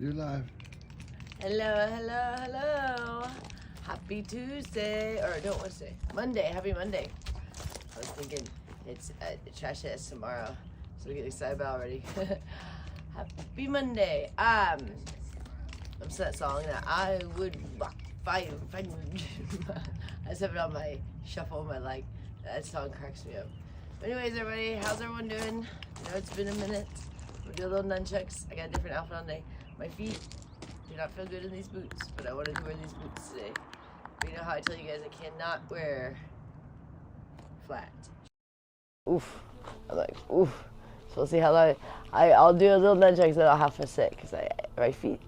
You're live. Hello. Happy Tuesday, or no, what's today? Monday, happy Monday. I was thinking it's trash ass tomorrow, so we get excited about already. Happy Monday. What's that song that I would rock, fight. I just have it on my shuffle, my like. That song cracks me up. Anyways, everybody, how's everyone doing? I know it's been a minute. We'll do a little nunchucks. I got a different outfit on today. My feet do not feel good in these boots, but I wanted to wear these boots today. But you know how I tell you guys I cannot wear flat. Oof. I'm like, oof. So we'll see how long. I'll do a little nunchucks, then I'll have to sit because my feet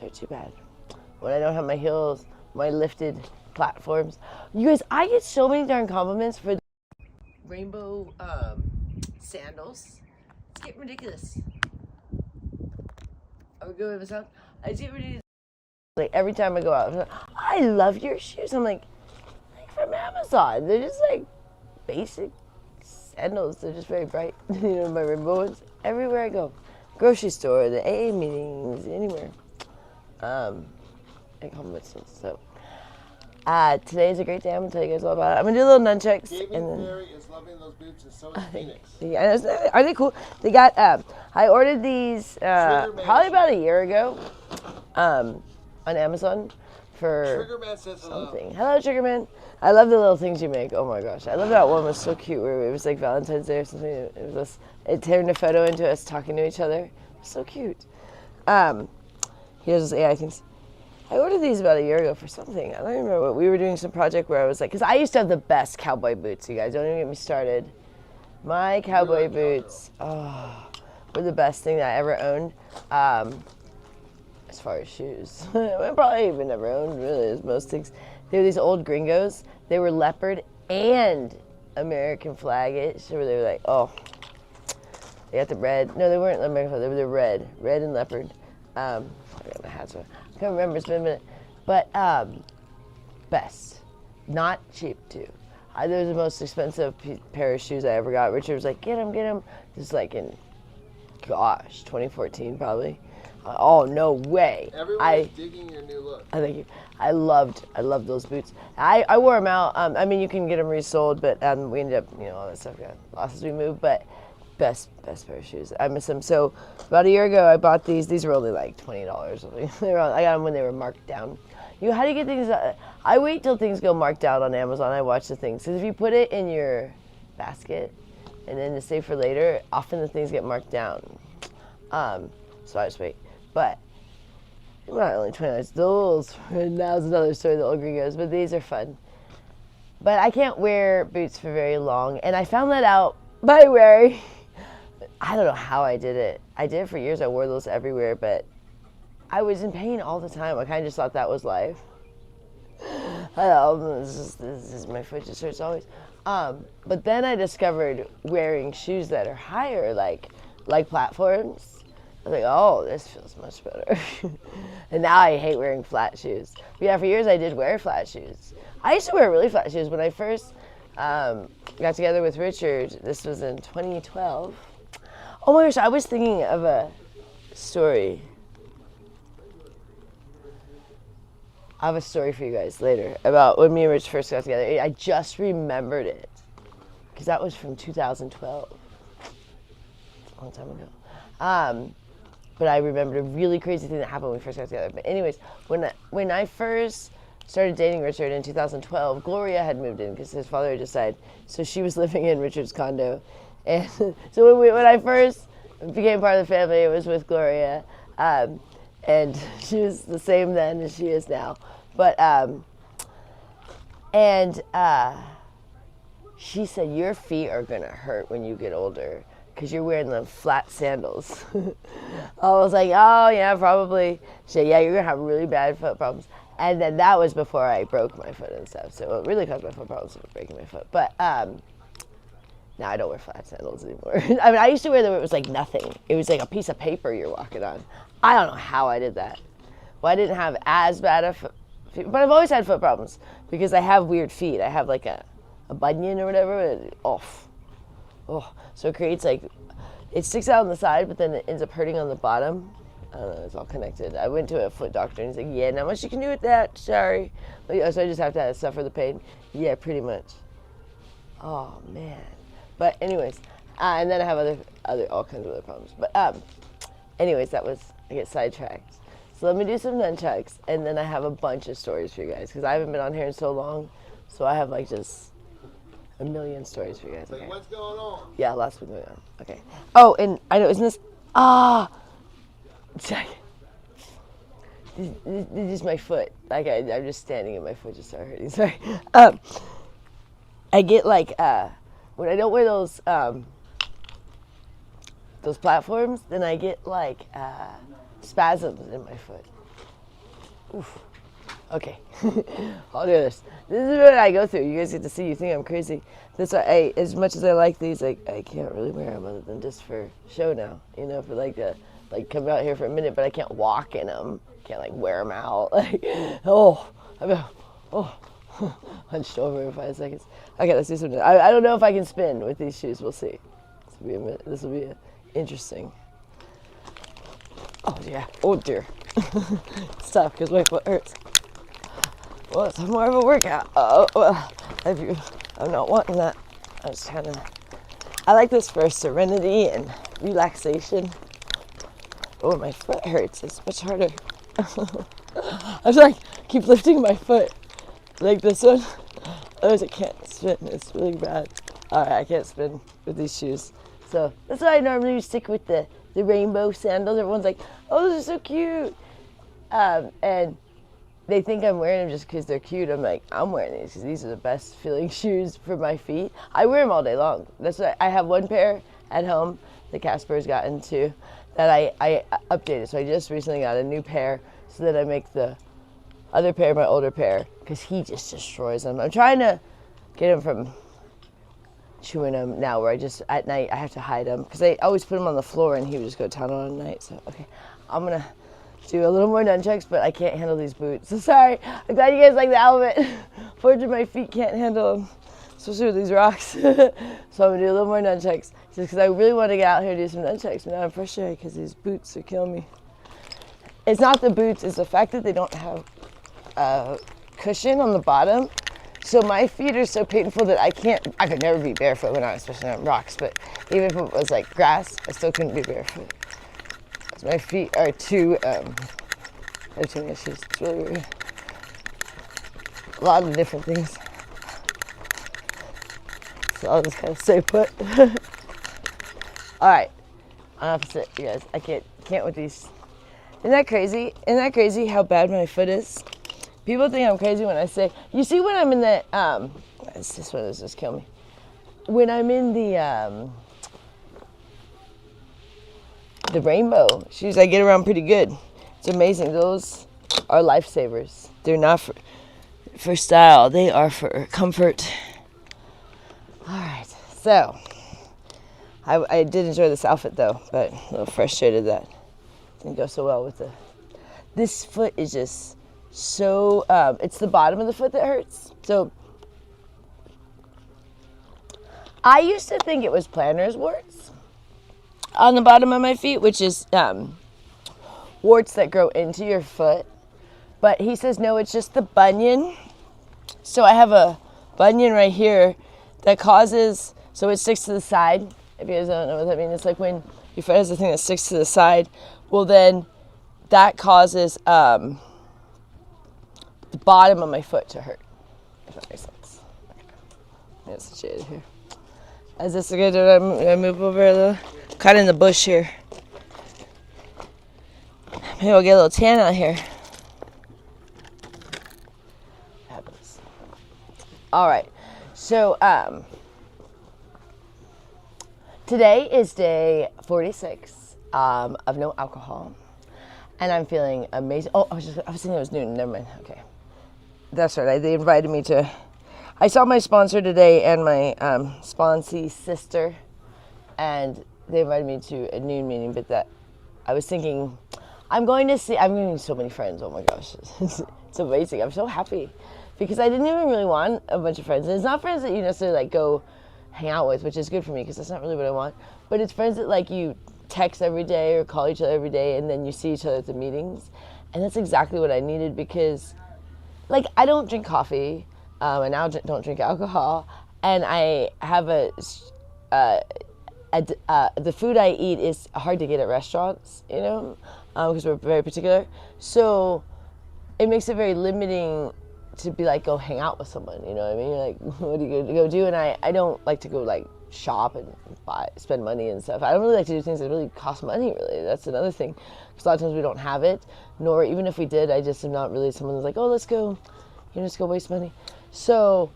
are too bad. When I don't have my heels, my lifted platforms. You guys, I get so many darn compliments for the rainbow sandals. It's getting ridiculous. Are we good with the sound? I get ridiculous. Like every time I go out, I'm like, I love your shoes. I'm like from Amazon. They're just like basic sandals. They're just very bright. You know, my rainbow ones. Everywhere I go, grocery store, the AA meetings, anywhere. I compliments them. So today's a great day. I'm gonna tell you guys all about it. I'm gonna do a little nunchucks. Gaming Fairy is loving those boots, and so is Phoenix. Yeah, are they cool? They got. I ordered these probably about a year ago, on Amazon for Triggerman says something. Hello, Triggerman. I love the little things you make. Oh my gosh, I love that one. Was so cute. Where it was like Valentine's Day or something. It was. It turned a photo into us talking to each other. It was so cute. Here's this AI things. I ordered these about a year ago for something. I don't remember what. We were doing some project where I was like, because I used to have the best cowboy boots, you guys. Don't even get me started. My cowboy boots were the best thing that I ever owned. As far as shoes. I probably even never owned, really, as most things. They were these old gringos. They were leopard and American flag-ish. Where they were like, oh. They got the red. No, they weren't American flag. They were the red. Red and leopard. I got my hats on. I can't remember, it's been a minute. But best. Not cheap, too. They were the most expensive pair of shoes I ever got. Richard was like, get them. This is like in, gosh, 2014 probably. Oh, no way. Everyone's digging your new look. Thank you. I loved those boots. I wore them out. I mean, you can get them resold, but we ended up, all that stuff got lost as we moved. But best pair of shoes. I miss them. So about a year ago, I bought these. These were only like $20. I got them when they were marked down. How do you get things? I wait till things go marked down on Amazon. I watch the things. Because if you put it in your basket and then to save for later, often the things get marked down. So I just wait. But not only $20. Those, now's another story, the old gringos. But these are fun. But I can't wear boots for very long. And I found that out by wearing. I don't know how I did it. I did it for years. I wore those everywhere, but I was in pain all the time. I kind of just thought that was life. This is my foot just hurts always. But then I discovered wearing shoes that are higher, like platforms. I was like, oh, this feels much better. And now I hate wearing flat shoes. But yeah, for years I did wear flat shoes. I used to wear really flat shoes when I first got together with Richard. This was in 2012. Oh my gosh, I was thinking of a story. I have a story for you guys later about when me and Rich first got together. I just remembered it because that was from 2012. It's a long time ago. But I remembered a really crazy thing that happened when we first got together. But anyways, when I first started dating Richard in 2012, Gloria had moved in because his father had just died. So she was living in Richard's condo. And so when I first became part of the family, it was with Gloria. And she was the same then as she is now. But, she said, your feet are going to hurt when you get older because you're wearing the flat sandals. I was like, oh, yeah, probably. She said, yeah, you're going to have really bad foot problems. And then that was before I broke my foot and stuff. So it really caused my foot problems with breaking my foot. But now I don't wear flat sandals anymore. I mean, I used to wear them. It was like nothing. It was like a piece of paper you're walking on. I don't know how I did that. Well, I didn't have as bad a foot, but I've always had foot problems because I have weird feet. I have like a bunion or whatever. So it creates like, it sticks out on the side, but then it ends up hurting on the bottom. I don't know, it's all connected. I went to a foot doctor and he's like, yeah, not much you can do with that, sorry. Like, oh, so I just have to suffer the pain? Yeah, pretty much. Oh, man. But anyways, and then I have all kinds of other problems. But anyways, I get sidetracked. So let me do some nunchucks, and then I have a bunch of stories for you guys, because I haven't been on here in so long, so I have like just a million stories for you guys. Okay. Like, what's going on? Yeah, lots been going on. Okay. Oh, and I know, isn't this, check. This is my foot. Like, I'm just standing and my foot just started hurting. Sorry. I get like, when I don't wear those platforms, then I get like spasms in my foot. Oof. Okay. I'll do this. This is what I go through. You guys get to see. You think I'm crazy. This, as much as I like these, I can't really wear them other than just for show now. You know, for like come out here for a minute, but I can't walk in them. Can't like wear them out. Like, hunched over in 5 seconds. Okay, let's do something. I don't know if I can spin with these shoes. We'll see. This will be interesting. Oh yeah. Oh dear. Stop, because my foot hurts. Well, it's more of a workout. Oh, well, I'm not wanting that. I like this for serenity and relaxation. Oh, my foot hurts. It's much harder. I'm like, keep lifting my foot. Like this one. Otherwise I can't spin. It's really bad. Alright, I can't spin with these shoes. So that's why I normally stick with the rainbow sandals. Everyone's like, oh, those are so cute. And they think I'm wearing them just because they're cute. I'm like, I'm wearing these because these are the best feeling shoes for my feet. I wear them all day long. That's why I have one pair at home that Casper's gotten to that I updated. So I just recently got a new pair so that I make the other pair my older pair because he just destroys them. I'm trying to get him from chewing them now where at night I have to hide them because I always put him on the floor and he would just go to town on at night. So, okay, I'm going to do a little more nunchucks, but I can't handle these boots. So sorry. I'm glad you guys like the outfit. Fortunately, my feet can't handle them, especially with these rocks. So I'm going to do a little more nunchucks just because I really want to get out here and do some nunchucks, but now I'm frustrated because these boots are killing me. It's not the boots, it's the fact that they don't have a cushion on the bottom. So my feet are so painful that I could never be barefoot when I was especially on rocks, but even if it was like grass, I still couldn't be barefoot. My feet are too many issues. It's really weird. A lot of different things. So I'll just kind of stay put. All right, opposite, you guys. I can't with these. Isn't that crazy? Isn't that crazy how bad my foot is? People think I'm crazy when I say, you see when I'm in the, this one does just kill me. When I'm in the rainbow shoes, I get around pretty good. It's amazing. Those are lifesavers. They're not for style. They are for comfort. All right. So, I did enjoy this outfit though, but a little frustrated that it didn't go so well with this foot is just so, it's the bottom of the foot that hurts. So, I used to think it was plantar's warts on the bottom of my feet, which is warts that grow into your foot. But he says, no, it's just the bunion. So I have a bunion right here that causes, so it sticks to the side. If you guys don't know what that means, it's like when your foot has a thing that sticks to the side. Well, then that causes the bottom of my foot to hurt, if that makes sense. Okay. It's shaded here. Is this good? Did I move over a little? Kind of in the bush here. Maybe I'll get a little tan out here. Happens. All right. So today is day 46 of no alcohol, and I'm feeling amazing. Oh, I was thinking it was noon. Never mind. Okay, that's right. They invited me to. I saw my sponsor today and my sponsee's sister, and they invited me to a noon meeting, but that I was thinking, I'm going to meet so many friends. Oh my gosh, it's amazing. I'm so happy because I didn't even really want a bunch of friends. And it's not friends that you necessarily like go hang out with, which is good for me because that's not really what I want. But it's friends that like you text every day or call each other every day, and then you see each other at the meetings. And that's exactly what I needed, because like, I don't drink coffee, and now don't drink alcohol, and I have the food I eat is hard to get at restaurants, you know, because we're very particular. So it makes it very limiting to be like, go hang out with someone, you know what I mean? You're like, what are you going to go do? And I don't like to go like shop and spend money and stuff. I don't really like to do things that really cost money, really. That's another thing, because a lot of times we don't have it, nor even if we did, I just am not really someone who's like, oh, let's go, you know, just go waste money. So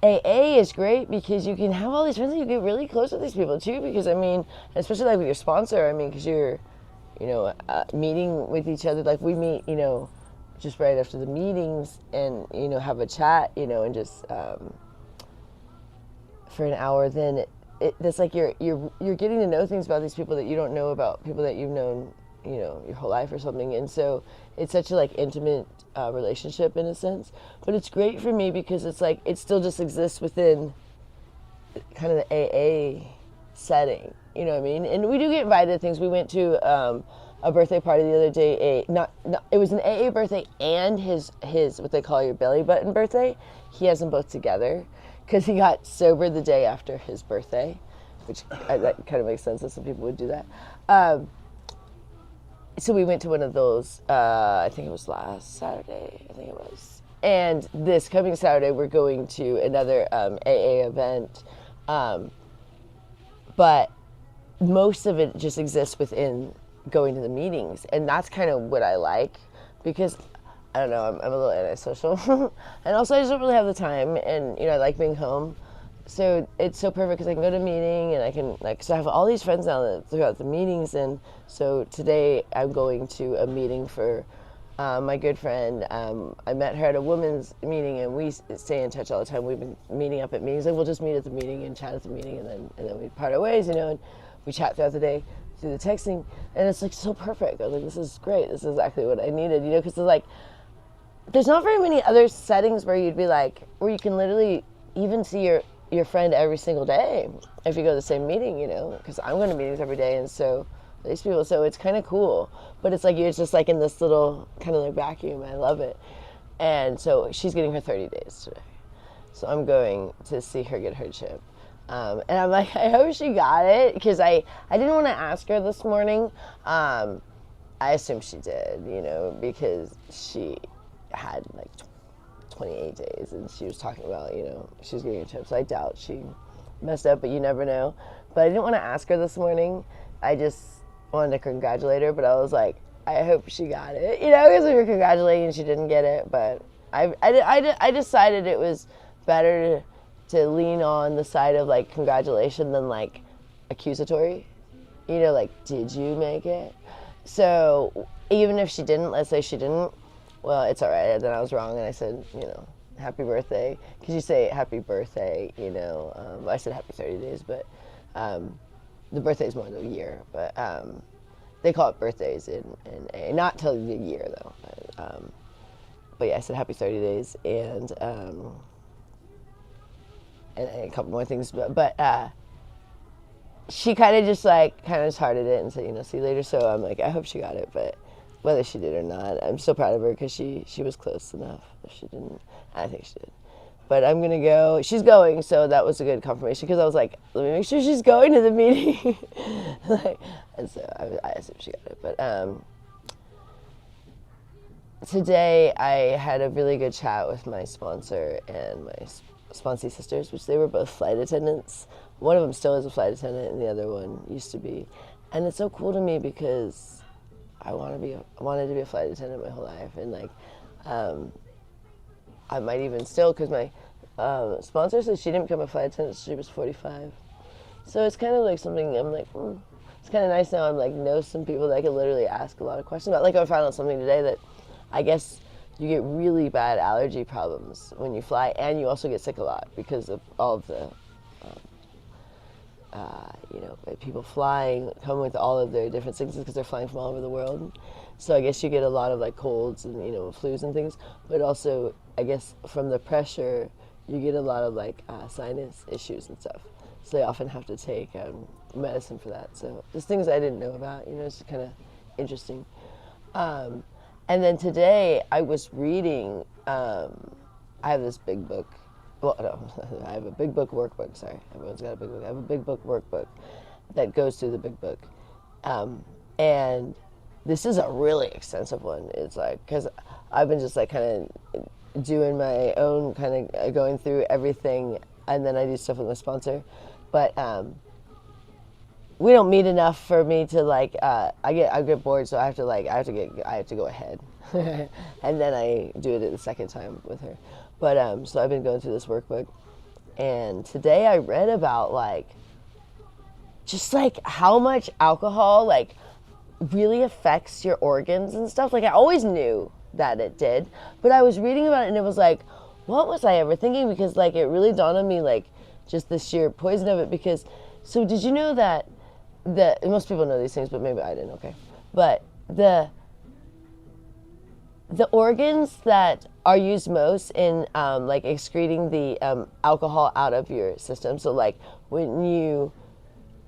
AA is great because you can have all these friends and you get really close with these people too, because I mean, especially like with your sponsor, I mean, because you're, you know, meeting with each other, like we meet, you know, just right after the meetings and, you know, have a chat, you know, and just for an hour, then it's like you're getting to know things about these people that you don't know about people that you've known, you know, your whole life or something. And so it's such a like intimate relationship in a sense, but it's great for me because it's like it still just exists within kind of the AA setting, you know what I mean? And we do get invited to things. We went to a birthday party the other day. It was an AA birthday and his what they call your belly button birthday. He has them both together because he got sober the day after his birthday, which that kind of makes sense that some people would do that. So we went to one of those, I think it was last Saturday, I think it was. And this coming Saturday, we're going to another AA event. But most of it just exists within going to the meetings. And that's kind of what I like, because I don't know, I'm a little antisocial. And also I just don't really have the time, and you know, I like being home. So it's so perfect because I can go to a meeting and I can, like, so I have all these friends now throughout the meetings. And so today I'm going to a meeting for my good friend. I met her at a women's meeting and we stay in touch all the time. We've been meeting up at meetings. Like, we'll just meet at the meeting and chat at the meeting, and then we part our ways, you know, and we chat throughout the day through the texting. And it's like so perfect. I was like, this is great. This is exactly what I needed, you know, because it's like, there's not very many other settings where you'd be like, where you can literally even see your friend every single day if you go to the same meeting, you know, because I'm going to meetings every day, and so these people, so it's kind of cool, but it's like you're just like in this little kind of like vacuum. I love it. And so she's getting her 30 days today, so I'm going to see her get her chip, and I'm like, I hope she got it, because I didn't want to ask her this morning. I assume she did, you know, because she had like 28 days, and she was talking about, you know, she was getting a chip, so I doubt she messed up, but you never know. But I didn't want to ask her this morning. I just wanted to congratulate her, but I was like, I hope she got it, you know, because we were congratulating and she didn't get it. But I decided it was better to lean on the side of like congratulation than like accusatory, you know, like, did you make it? So even if she didn't, let's say she didn't, well, it's all right. Then I was wrong, and I said, you know, happy birthday. Because you say happy birthday, you know. I said happy 30 days, but the birthday is more than a year. But they call it birthdays in A. Not till the year, though. But yeah, I said happy 30 days, and a couple more things. But she kind of just hearted it and said, you know, see you later. So I'm like, I hope she got it, but whether she did or not, I'm so proud of her because she was close enough. If she didn't, I think she did. But I'm going to go. She's going, so that was a good confirmation, because I was like, let me make sure she's going to the meeting. And so I assume she got it. But today I had a really good chat with my sponsor and my sponsee sisters, which they were both flight attendants. One of them still is a flight attendant, and the other one used to be. And it's so cool to me because I wanted to be a flight attendant my whole life, and like, I might even still, because my sponsor said she didn't become a flight attendant until she was 45. So it's kind of like something I'm like, it's kind of nice now. I'm like, know some people that I can literally ask a lot of questions about. Like, I found out something today that I guess you get really bad allergy problems when you fly, and you also get sick a lot because of all of the you know, people flying come with all of their different sicknesses because they're flying from all over the world. So I guess you get a lot of like colds and, you know, flus and things, but also I guess from the pressure you get a lot of like sinus issues and stuff. So they often have to take medicine for that. So there's things I didn't know about. It's kind of interesting. And then today I was reading. I have this big book. Well, no, I have a big book workbook. Sorry, everyone's got a big book. I have a big book workbook that goes through the big book, and this is a really extensive one. It's like, because I've been just like kind of doing my own kind of going through everything, and then I do stuff with my sponsor, but we don't meet enough for me to like. I get bored, so I have to go ahead, and then I do it the second time with her. But so I've been going through this workbook, and today I read about like just like how much alcohol like really affects your organs and stuff. Like I always knew that it did, but I was reading about it and it was like, what was I ever thinking? Because like it really dawned on me like just the sheer poison of it. Because so did you know that most people know these things, but maybe I didn't. Okay, but the organs that are used most in like excreting the alcohol out of your system. So like when you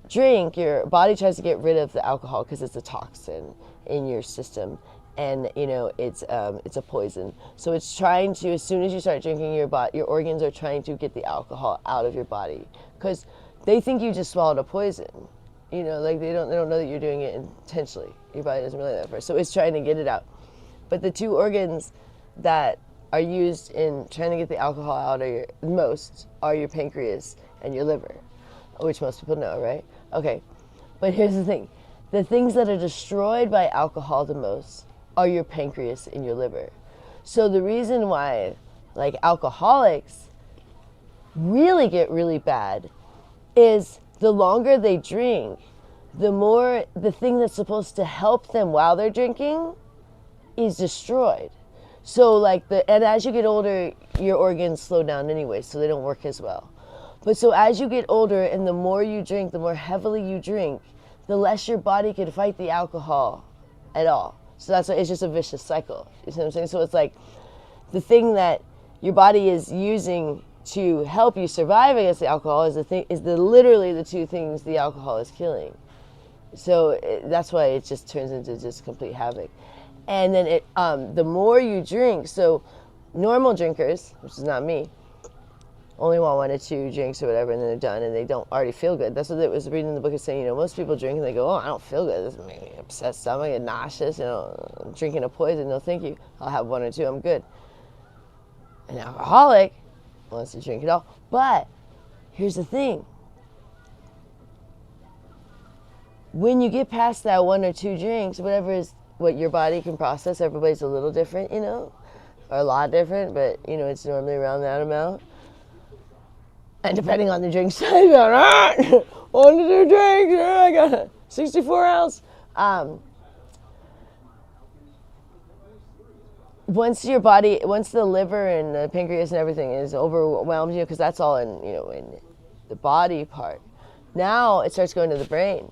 drink, your body tries to get rid of the alcohol because it's a toxin in your system, and it's a poison. So it's trying to, as soon as you start drinking, your organs are trying to get the alcohol out of your body because they think you just swallowed a poison. Like they don't know that you're doing it intentionally. Your body doesn't realize that first, so it's trying to get it out. But the two organs that are used in trying to get the alcohol out of your most are your pancreas and your liver, which most people know, right? Okay, but here's the thing. The things that are destroyed by alcohol the most are your pancreas and your liver. So the reason why like alcoholics really get really bad is the longer they drink, the more the thing that's supposed to help them while they're drinking is destroyed. So like and as you get older, your organs slow down anyway, so they don't work as well. But so as you get older and the more you drink, the more heavily you drink, the less your body can fight the alcohol at all. So that's why it's just a vicious cycle. You see what I'm saying? So it's like the thing that your body is using to help you survive against the alcohol is literally the two things the alcohol is killing. So that's why it just turns into just complete havoc. And then the more you drink, so normal drinkers, which is not me, only want 1 or 2 drinks or whatever, and then they're done, and they don't already feel good. That's what it was reading in the book is saying. Most people drink and they go, oh, I don't feel good. This makes me upset stomach and nauseous. I'm drinking a poison. No, thank you. I'll have 1 or 2. I'm good. An alcoholic wants to drink it all. But here's the thing. When you get past that 1 or 2 drinks, whatever is what your body can process, everybody's a little different, or a lot different, but, it's normally around that amount. And depending on the drink size, 1 to 2 drinks, I got a 64 ounce. Once the liver and the pancreas and everything is overwhelmed, because that's all in the body part. Now it starts going to the brain.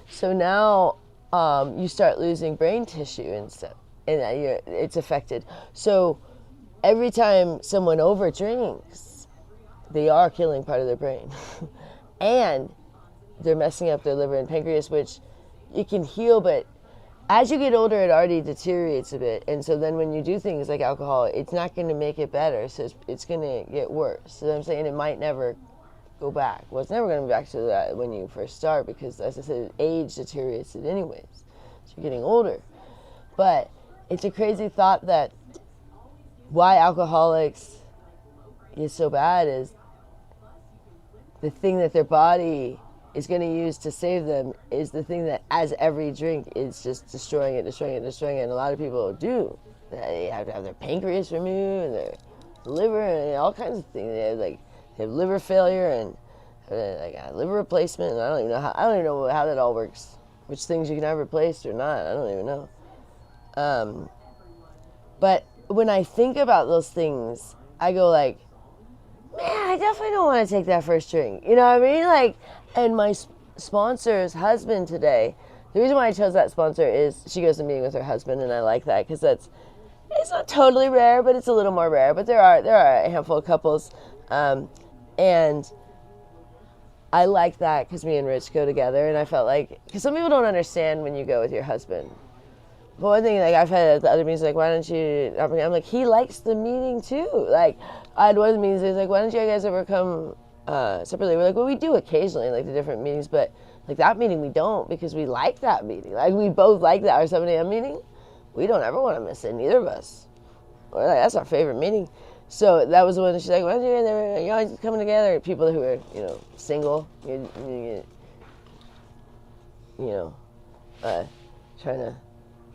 So now you start losing brain tissue and stuff, and it's affected. So every time someone overdrinks, they are killing part of their brain. And they're messing up their liver and pancreas, which you can heal, but as you get older, it already deteriorates a bit. And so then when you do things like alcohol, it's not going to make it better. So it's going to get worse. So I'm saying it might never go back. Well, it's never going to be back to that when you first start, because as I said, age deteriorates it anyways. So you're getting older. But it's a crazy thought that why alcoholics is so bad is the thing that their body is going to use to save them is the thing that, as every drink, is just destroying it. And a lot of people do. They have to have their pancreas removed and their liver and all kinds of things. They have liver failure and like a liver replacement. And I don't even know how that all works. Which things you can have replaced or not. I don't even know. But when I think about those things, I go like, man, I definitely don't want to take that first drink. You know what I mean? Like, and my sponsor's husband today, the reason why I chose that sponsor is she goes to meeting with her husband, and I like that because it's not totally rare, but it's a little more rare. But there are a handful of couples, and I like that because me and Rich go together, and I felt like, because some people don't understand when you go with your husband. But one thing, like, I've had the other meetings, like, why don't you, I'm like, he likes the meeting too. Like, I had one of the meetings, he's like, why don't you guys ever come separately? We're like, well, we do occasionally, like, the different meetings, but, like, that meeting we don't, because we like that meeting. Like, we both like that, our 7 a.m. meeting. We don't ever want to miss it, neither of us. We're like, that's our favorite meeting. So that was the one, she's like, why don't you guys, you're always coming together, people who are, single, trying to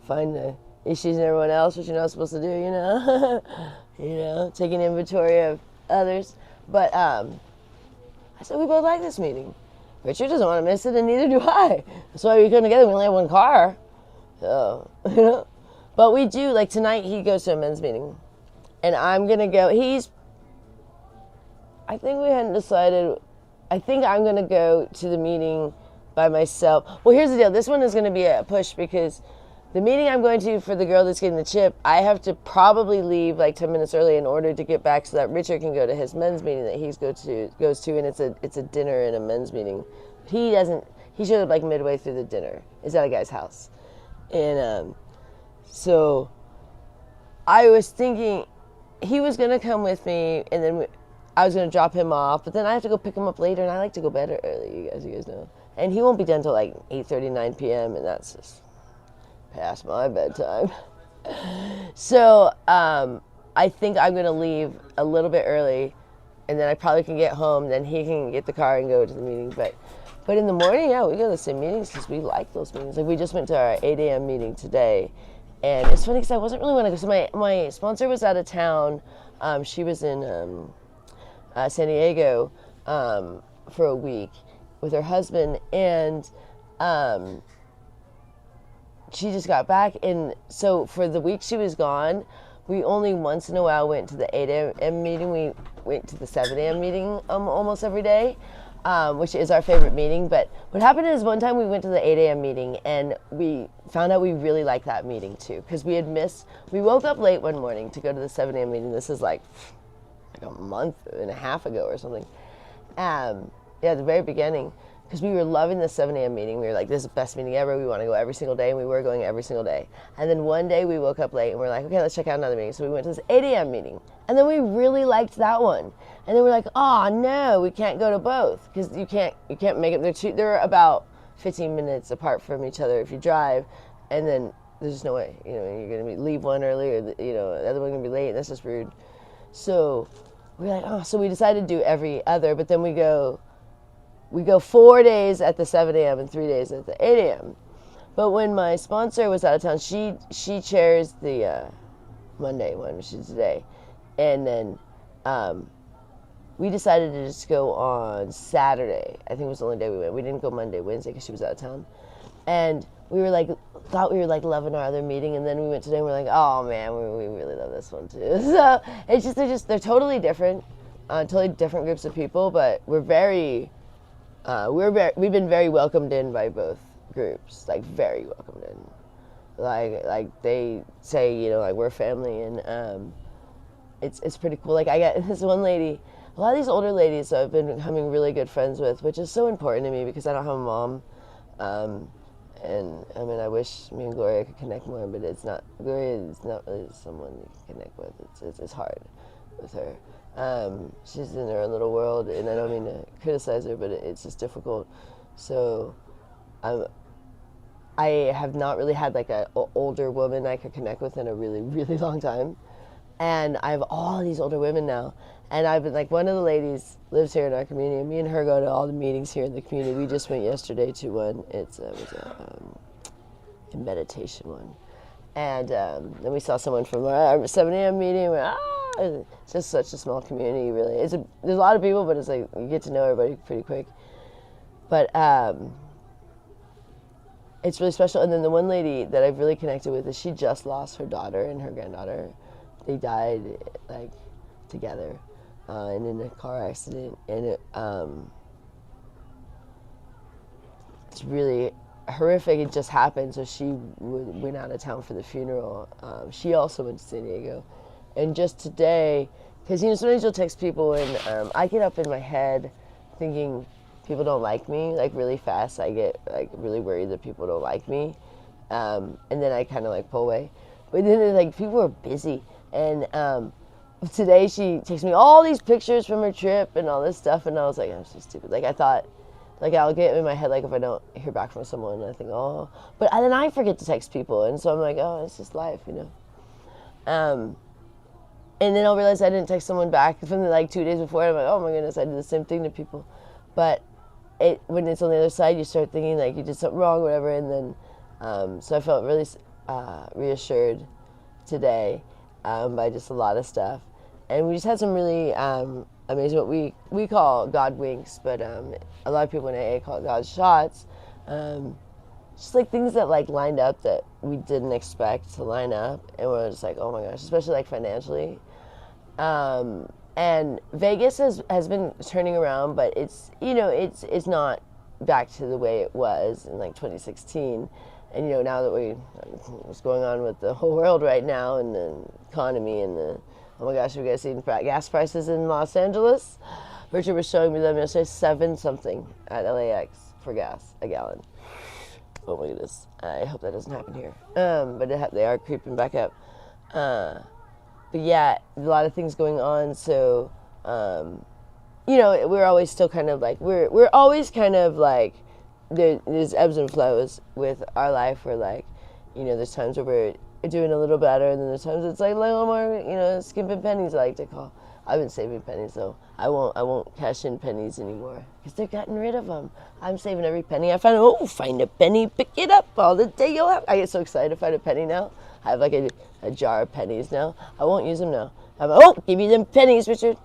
find the issues in everyone else, which you're not supposed to do, taking inventory of others. But I said, we both like this meeting. Richard doesn't want to miss it, and neither do I. That's why we come together. We only have one car. So, But we do, like, tonight he goes to a men's meeting. And I'm going to go. I think we hadn't decided. I think I'm going to go to the meeting by myself. Well, here's the deal. This one is going to be a push because the meeting I'm going to for the girl that's getting the chip, I have to probably leave like 10 minutes early in order to get back so that Richard can go to his men's meeting that he goes to, and it's a dinner and a men's meeting. He showed up like midway through the dinner. It's at a guy's house. And so I was thinking he was going to come with me, and then I was going to drop him off, but then I have to go pick him up later, and I like to go bed early, you guys know. And he won't be done till like 8:30, 9 p.m., and that's just past my bedtime. So I think I'm going to leave a little bit early, and then I probably can get home, then he can get the car and go to the meeting. But in the morning, yeah, we go to the same meetings because we like those meetings. Like, we just went to our 8 a.m. meeting today. And it's funny because I wasn't really want to go. So my sponsor was out of town. She was in San Diego for a week with her husband, and she just got back. And so for the week she was gone, we only once in a while went to the 8 a.m. meeting. We went to the 7 a.m. meeting almost every day. Which is our favorite meeting. But what happened is one time we went to the 8 a.m. meeting, and we found out we really liked that meeting too, because we woke up late one morning to go to the 7 a.m. meeting. This is like a month and a half ago or something. At the very beginning, because we were loving the 7 a.m. meeting. We were like, this is the best meeting ever. We want to go every single day, and we were going every single day. And then one day we woke up late, and we're like, okay, let's check out another meeting. So we went to this 8 a.m. meeting, and then we really liked that one. And then we're like, oh no, we can't go to both because you can't make it. They're about 15 minutes apart from each other if you drive, and then there's just no way. You're gonna leave one early, or the other one's gonna be late, and that's just rude. So we're like, oh, so we decided to do every other, but then we go 4 days at the 7 a.m. and 3 days at the 8 a.m. But when my sponsor was out of town, she chairs the Monday one, which is today, and then we decided to just go on Saturday. I think it was the only day we went. We didn't go Monday, Wednesday because she was out of town. And we were like, thought we were like loving our other meeting, and then we went today and we're like, oh man, we really love this one too. So they're totally different, totally different groups of people, but we've been very welcomed in by both groups, like very welcomed in. Like they say, like we're family, and it's pretty cool. Like I got this one lady. A lot of these older ladies I've been becoming really good friends with, which is so important to me because I don't have a mom. And I mean, I wish me and Gloria could connect more, but Gloria is not really someone you can connect with. It's hard with her. She's in her own little world, and I don't mean to criticize her, but it's just difficult. So I have not really had like an older woman I could connect with in a really, really long time. And I have all these older women now. And I've been like, one of the ladies lives here in our community, and me and her go to all the meetings here in the community. We just went yesterday to one. It was a meditation one. And then we saw someone from our 7 a.m. meeting. It's just such a small community, really. There's a lot of people, but it's like you get to know everybody pretty quick. But it's really special. And then the one lady that I've really connected with is she just lost her daughter and her granddaughter. They died like together. And in a car accident, and it's really horrific. It just happened, so she went out of town for the funeral. She also went to San Diego, and just today, because sometimes you'll text people, and I get up in my head thinking, people don't like me, like really fast, I get like really worried that people don't like me. And then I kind of like pull away. But then it's like people are busy. And today she takes me all these pictures from her trip and all this stuff. And I was like, I'm so stupid. Like I thought, like I'll get in my head, like if I don't hear back from someone, I think, oh. But then I forget to text people. And so I'm like, oh, it's just life, you know. And then I'll realize I didn't text someone back from like 2 days before. And I'm like, oh my goodness, I did the same thing to people. But when it's on the other side, you start thinking like you did something wrong, or whatever. And then, so I felt really reassured today by just a lot of stuff. And we just had some really amazing, what we call God winks, but a lot of people in AA call it God shots. Just like things that like lined up that we didn't expect to line up, and we're just like, oh my gosh, especially like financially. And Vegas has been turning around, but it's, you know, it's not back to the way it was in like 2016. And, you know, now that what's going on with the whole world right now, and the economy, and oh my gosh, have you guys seen gas prices in Los Angeles? Richard was showing me them yesterday, 7-something at LAX for gas, a gallon. Oh my goodness, I hope that doesn't happen here. But they are creeping back up. But yeah, a lot of things going on. So, you know, we're always still kind of like, we're always kind of like, there's ebbs and flows with our life. Where like, you know, there's times where we're doing a little better, and then there's times it's like a little more, you know, skimping pennies, I like to call. I've been saving pennies, though. I won't cash in pennies anymore because they're getting rid of them. I'm saving every penny I find. Oh, find a penny, pick it up all the day you'll have. I get so excited to find a penny now. I have like a jar of pennies now. I won't use them now. I'm like, oh, give me them pennies, Richard.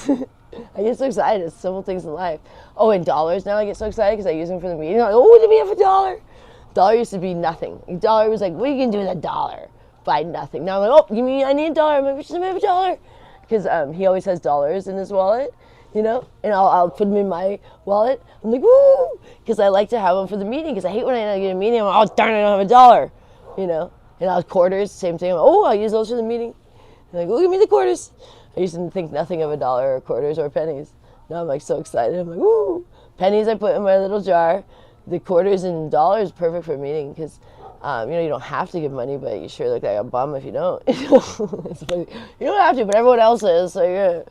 I get so excited. It's simple things in life. Oh, and dollars now. I get so excited because I use them for the meeting. I'm like, oh, let me have a dollar. Dollar used to be nothing. A dollar was like, what are you gonna do with a dollar? Buy nothing. Now I'm like, oh, I need a dollar. I'm like, Richard, let me have a dollar. Because he always has dollars in his wallet, you know, and I'll put them in my wallet. I'm like, woo, because I like to have them for the meeting, because I hate when I get a meeting, I'm like, oh, darn, I don't have a dollar, you know, and I'll quarters, same thing. I'm like, oh, I'll use those for the meeting. I'm like, oh, give me the quarters. I used to think nothing of a dollar or quarters or pennies. Now I'm like so excited. I'm like, woo, pennies I put in my little jar. The quarters and dollars, perfect for a meeting, because you know, you don't have to give money, but you sure look like a bum if you don't. It's funny. You don't have to, but everyone else is. So you're.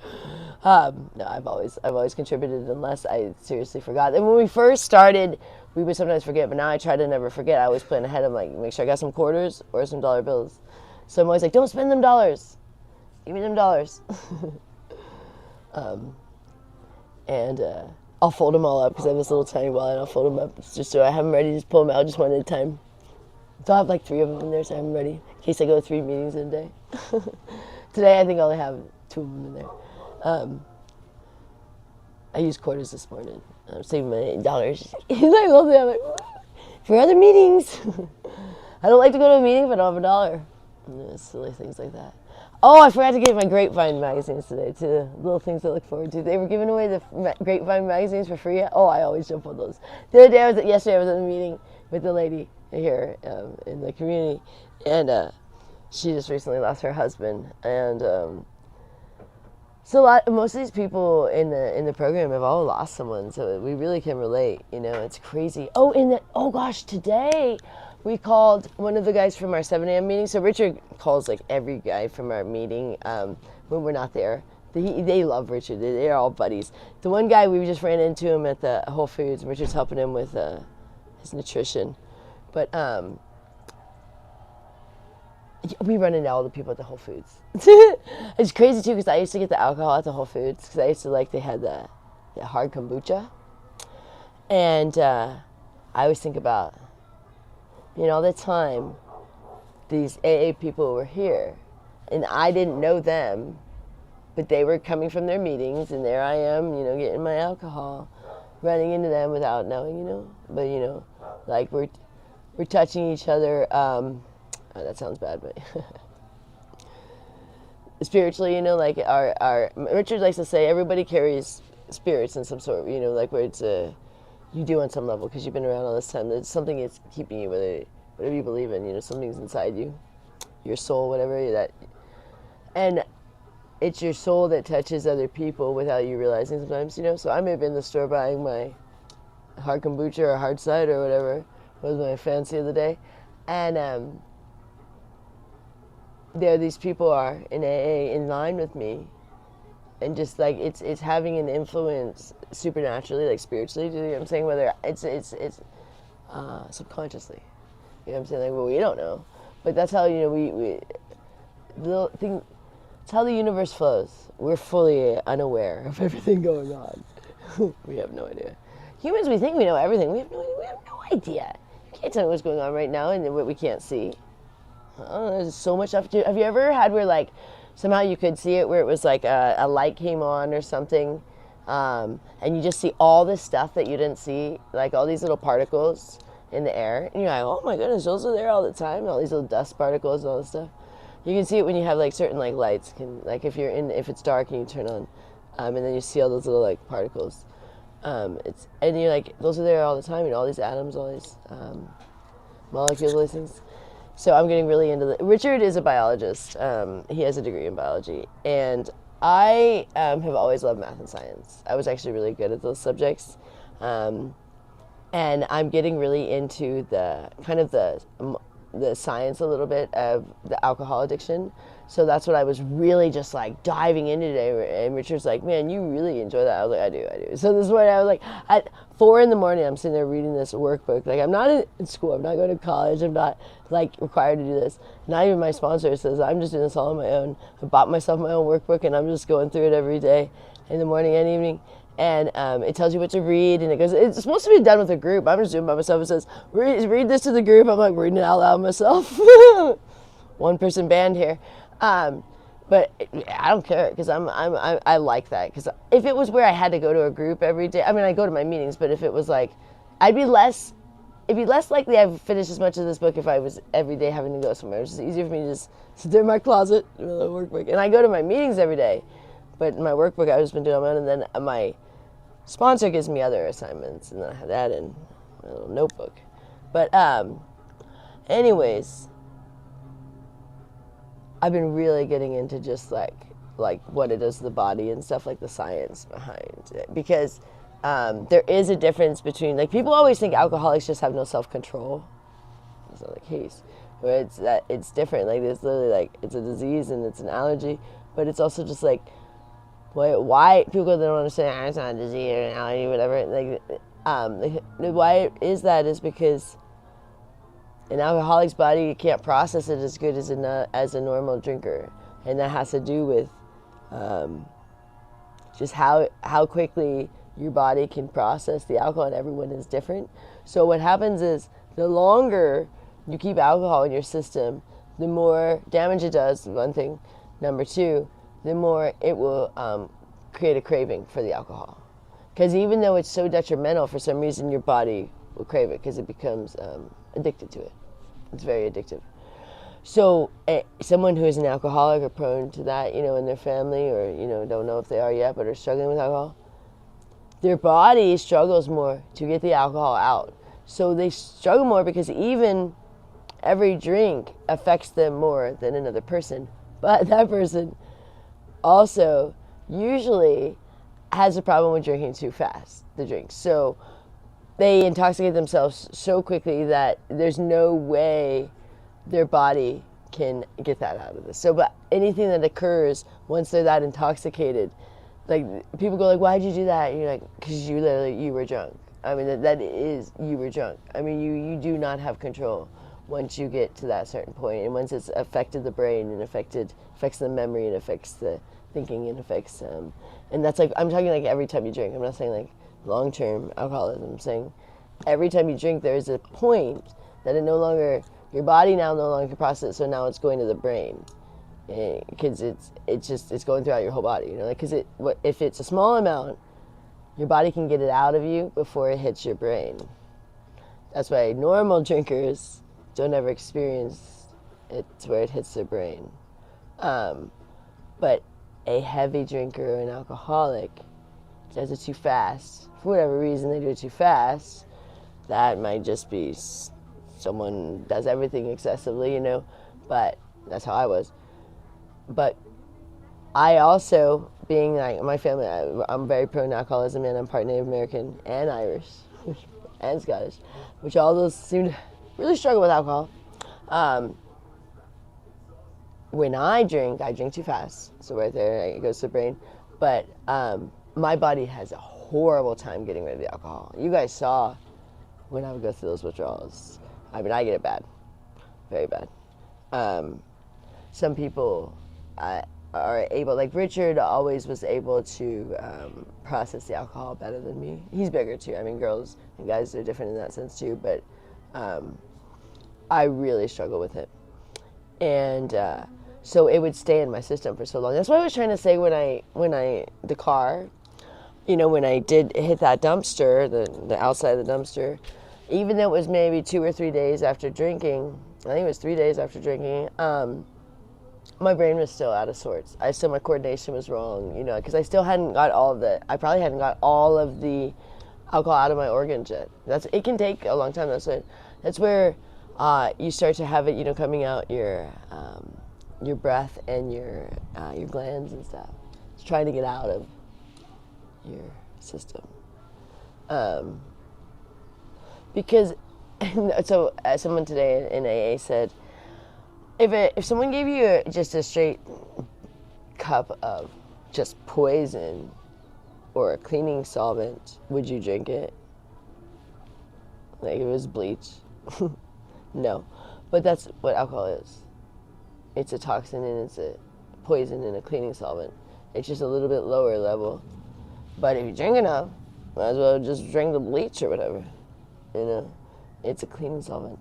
No, I've always contributed unless I seriously forgot. And when we first started, we would sometimes forget, but now I try to never forget. I always plan ahead. I'm like, make sure I got some quarters or some dollar bills. So I'm always like, don't spend them dollars. Give me them dollars. And I'll fold them all up because I have this little tiny wallet. I'll fold them up just so I have them ready. Just pull them out just one at a time. So I have like 3 of them in there, so I'm ready in case I go to 3 meetings in a day. Today I think I only have 2 of them in there. I used quarters this morning. I'm saving my $8. I love that. I'm like, for other meetings. I don't like to go to a meeting if I don't have a dollar. Silly things like that. Oh, I forgot to get my Grapevine magazines today, too. Little things to look forward to. They were giving away the Grapevine magazines for free. Oh, I always jump on those. The other day, yesterday I was at a meeting with the lady here in the community, and she just recently lost her husband, and so most of these people in the program have all lost someone, so we really can relate. You know, it's crazy. Oh gosh, today we called one of the guys from our 7 a.m. meeting. So Richard calls like every guy from our meeting when we're not there. They love Richard. They're all buddies. The one guy, we just ran into him at the Whole Foods. Richard's helping him with his nutrition. But we run into all the people at the Whole Foods. It's crazy too, because I used to get the alcohol at the Whole Foods, because I used to they had the hard kombucha. And I always think about, you know, all the time these AA people were here, and I didn't know them, but they were coming from their meetings, and there I am, you know, getting my alcohol, running into them without knowing, you know. But, you know, like we're touching each other. Oh, that sounds bad, but spiritually, you know, like our Richard likes to say, everybody carries spirits in some sort, you know, like where it's you do on some level, because you've been around all this time. There's something that's keeping you, whatever you believe in, you know, something's inside you, your soul, whatever that, and it's your soul that touches other people without you realizing sometimes, you know. So I may be in the store buying my hard kombucha or hard cider or whatever was my fancy of the day. And there these people are in AA in line with me, and just like it's having an influence supernaturally, like spiritually. Do you know what I'm saying? Whether it's subconsciously, you know what I'm saying? Like, well, we don't know, but that's how, you know, we the thing. It's how the universe flows. We're fully unaware of everything going on. We have no idea. Humans, we think we know everything. We have no idea. You can't tell me what's going on right now and what we can't see. There's so much stuff. Have you ever had where, like, somehow you could see it, where it was like a light came on or something, and you just see all this stuff that you didn't see, like all these little particles in the air, and you're like, oh my goodness, those are there all the time, all these little dust particles and all this stuff. You can see it when you have like certain like lights, like if it's dark and you turn on, and then you see all those little like particles. And you're like, those are there all the time, and all these atoms, all these molecules, all these things. So I'm getting really into Richard is a biologist. He has a degree in biology, and I have always loved math and science. I was actually really good at those subjects, and I'm getting really into the kind of the science a little bit of the alcohol addiction. So that's what I was really just like diving into today. And Richard's like, man, you really enjoy that. I was like, I do. So this morning I was like, at 4 a.m, I'm sitting there reading this workbook. Like, I'm not in school. I'm not going to college. I'm not like required to do this. Not even my sponsor says, I'm just doing this all on my own. I bought myself my own workbook, and I'm just going through it every day in the morning and evening. And it tells you what to read, and it goes, it's supposed to be done with a group. I'm just doing it by myself. It says, read this to the group. I'm like reading it out loud myself. One person band here. But I don't care, because I like that. Because if it was where I had to go to a group every day, I mean, I go to my meetings, but if it was like, it'd be less likely I'd finish as much of this book if I was every day having to go somewhere. It's just easier for me to just sit there in my closet with a workbook. And I go to my meetings every day, but in my workbook I've just been doing on my own, and then my sponsor gives me other assignments, and then I have that in my little notebook. But anyways, I've been really getting into just like what it does to the body and stuff, like the science behind it, because there is a difference between, like, people always think alcoholics just have no self-control. That's not the case. But it's different. Like, it's literally like, it's a disease and it's an allergy, but it's also just like, why people don't understand, it's not a disease or an allergy, whatever. Like, why is that is because an alcoholic's body can't process it as good as a normal drinker, and that has to do with just how quickly your body can process the alcohol, and everyone is different. So what happens is, the longer you keep alcohol in your system, the more damage it does, one thing. Number two, the more it will create a craving for the alcohol. Because even though it's so detrimental, for some reason your body will crave it because it becomes addicted to it. It's very addictive. So someone who is an alcoholic or prone to that, you know, in their family, or, you know, don't know if they are yet, but are struggling with alcohol, their body struggles more to get the alcohol out. So they struggle more because even every drink affects them more than another person. But that person also usually has a problem with drinking too fast, the drinks. So they intoxicate themselves so quickly that there's no way their body can get that out of this. So, but anything that occurs once they're that intoxicated, like, people go like, why'd you do that? And you're like, because you were drunk. I mean, that is, you were drunk. I mean, you do not have control once you get to that certain point. And once it's affected the brain and affects the memory, and affects the thinking, and affects, and that's like, I'm talking like every time you drink. I'm not saying like long-term alcoholism. I'm saying every time you drink, there's a point that your body now no longer can process it, so now it's going to the brain. Because it's going throughout your whole body, you know, like, because if it's a small amount, your body can get it out of you before it hits your brain. That's why normal drinkers don't ever experience it to where it hits their brain. But a heavy drinker or an alcoholic does it too fast. For whatever reason, they do it too fast. That might just be someone does everything excessively, you know, but that's how I was. But I also, being like my family, I'm very prone to alcoholism, and I'm part Native American and Irish. and Scottish, which all those seem to really struggle with alcohol. When I drink too fast. So right there, it goes to the brain. But my body has a horrible time getting rid of the alcohol. You guys saw when I would go through those withdrawals. I mean, I get it bad. Very bad. Some people are able, like Richard always was able to process the alcohol better than me. He's bigger too. I mean, girls and guys are different in that sense too, but I really struggle with it. And so it would stay in my system for so long. That's what I was trying to say when the car, when I did hit that dumpster, the outside of the dumpster, even though it was maybe 2 or 3 days after drinking, I think it was 3 days after drinking, my brain was still out of sorts. My coordination was wrong, because I still hadn't got I probably hadn't got all of the alcohol out of my organs yet. It can take a long time. That's where you start to have it, coming out your breath and your glands and stuff. It's trying to get out of your system. Because, so someone today in AA said, if someone gave you just a straight cup of just poison or a cleaning solvent, would you drink it? Like if it was bleach? No. But that's what alcohol is. It's a toxin and it's a poison and a cleaning solvent. It's just a little bit lower level. But if you drink enough, might as well just drink the bleach or whatever. It's a cleaning solvent,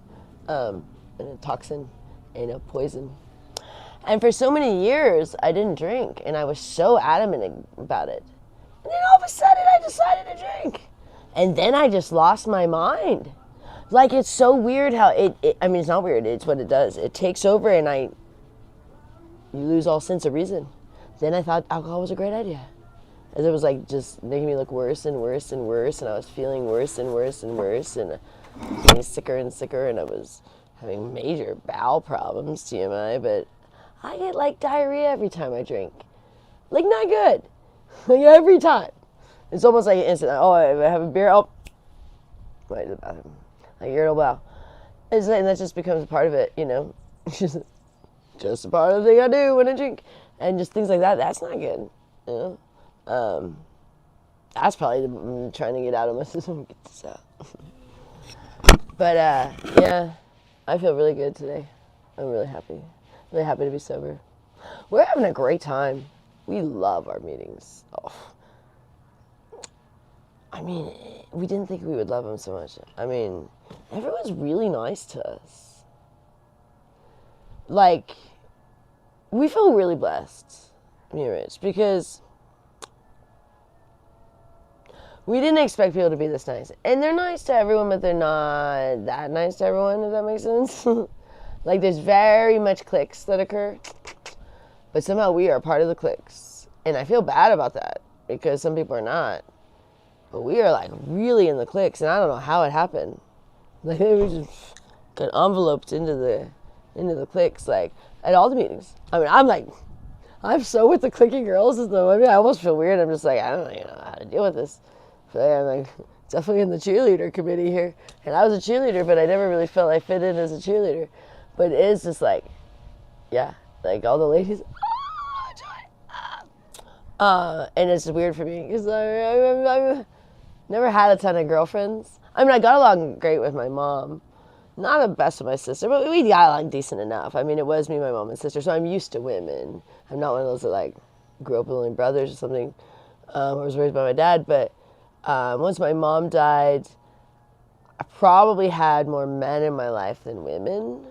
and a toxin and a poison. And for so many years, I didn't drink, and I was so adamant about it. And then all of a sudden, I decided to drink. And then I just lost my mind. Like, it's so weird how it's not weird, it's what it does. It takes over, and you lose all sense of reason. Then I thought alcohol was a great idea. As it was like just making me look worse and worse and worse, and I was feeling worse and worse and worse, and getting sicker and sicker, and I was having major bowel problems, TMI, but I get like diarrhea every time I drink. Like, not good. Like, every time. It's almost like an instant. Oh, I have a beer, right to the bathroom. Like, irritable bowel. And that just becomes a part of it, just a part of the thing I do when I drink. And just things like that, that's not good, That's probably trying to get out of my system. Get this out. But, yeah, I feel really good today. I'm really happy. Really happy to be sober. We're having a great time. We love our meetings. Oh. I mean, we didn't think we would love them so much. I mean, everyone's really nice to us. Like, we feel really blessed, me and Rich, because we didn't expect people to be this nice. And they're nice to everyone, but they're not that nice to everyone, if that makes sense. Like, there's very much cliques that occur, but somehow we are part of the cliques. And I feel bad about that, because some people are not. But we are, like, really in the cliques, and I don't know how it happened. Like, we just got enveloped into the cliques, like, at all the meetings. I mean, I'm so with the cliquey girls, I almost feel weird. I'm just like, I don't even know how to deal with this. I'm like, definitely in the cheerleader committee here. And I was a cheerleader, but I never really felt I fit in as a cheerleader. But it is just like, yeah, like all the ladies, and it's weird for me because I've never had a ton of girlfriends. I mean, I got along great with my mom. Not the best with my sister, but we got along decent enough. I mean, it was me, my mom, and sister, so I'm used to women. I'm not one of those that, like, grew up with only brothers or something. I was raised by my dad, but once my mom died, I probably had more men in my life than women.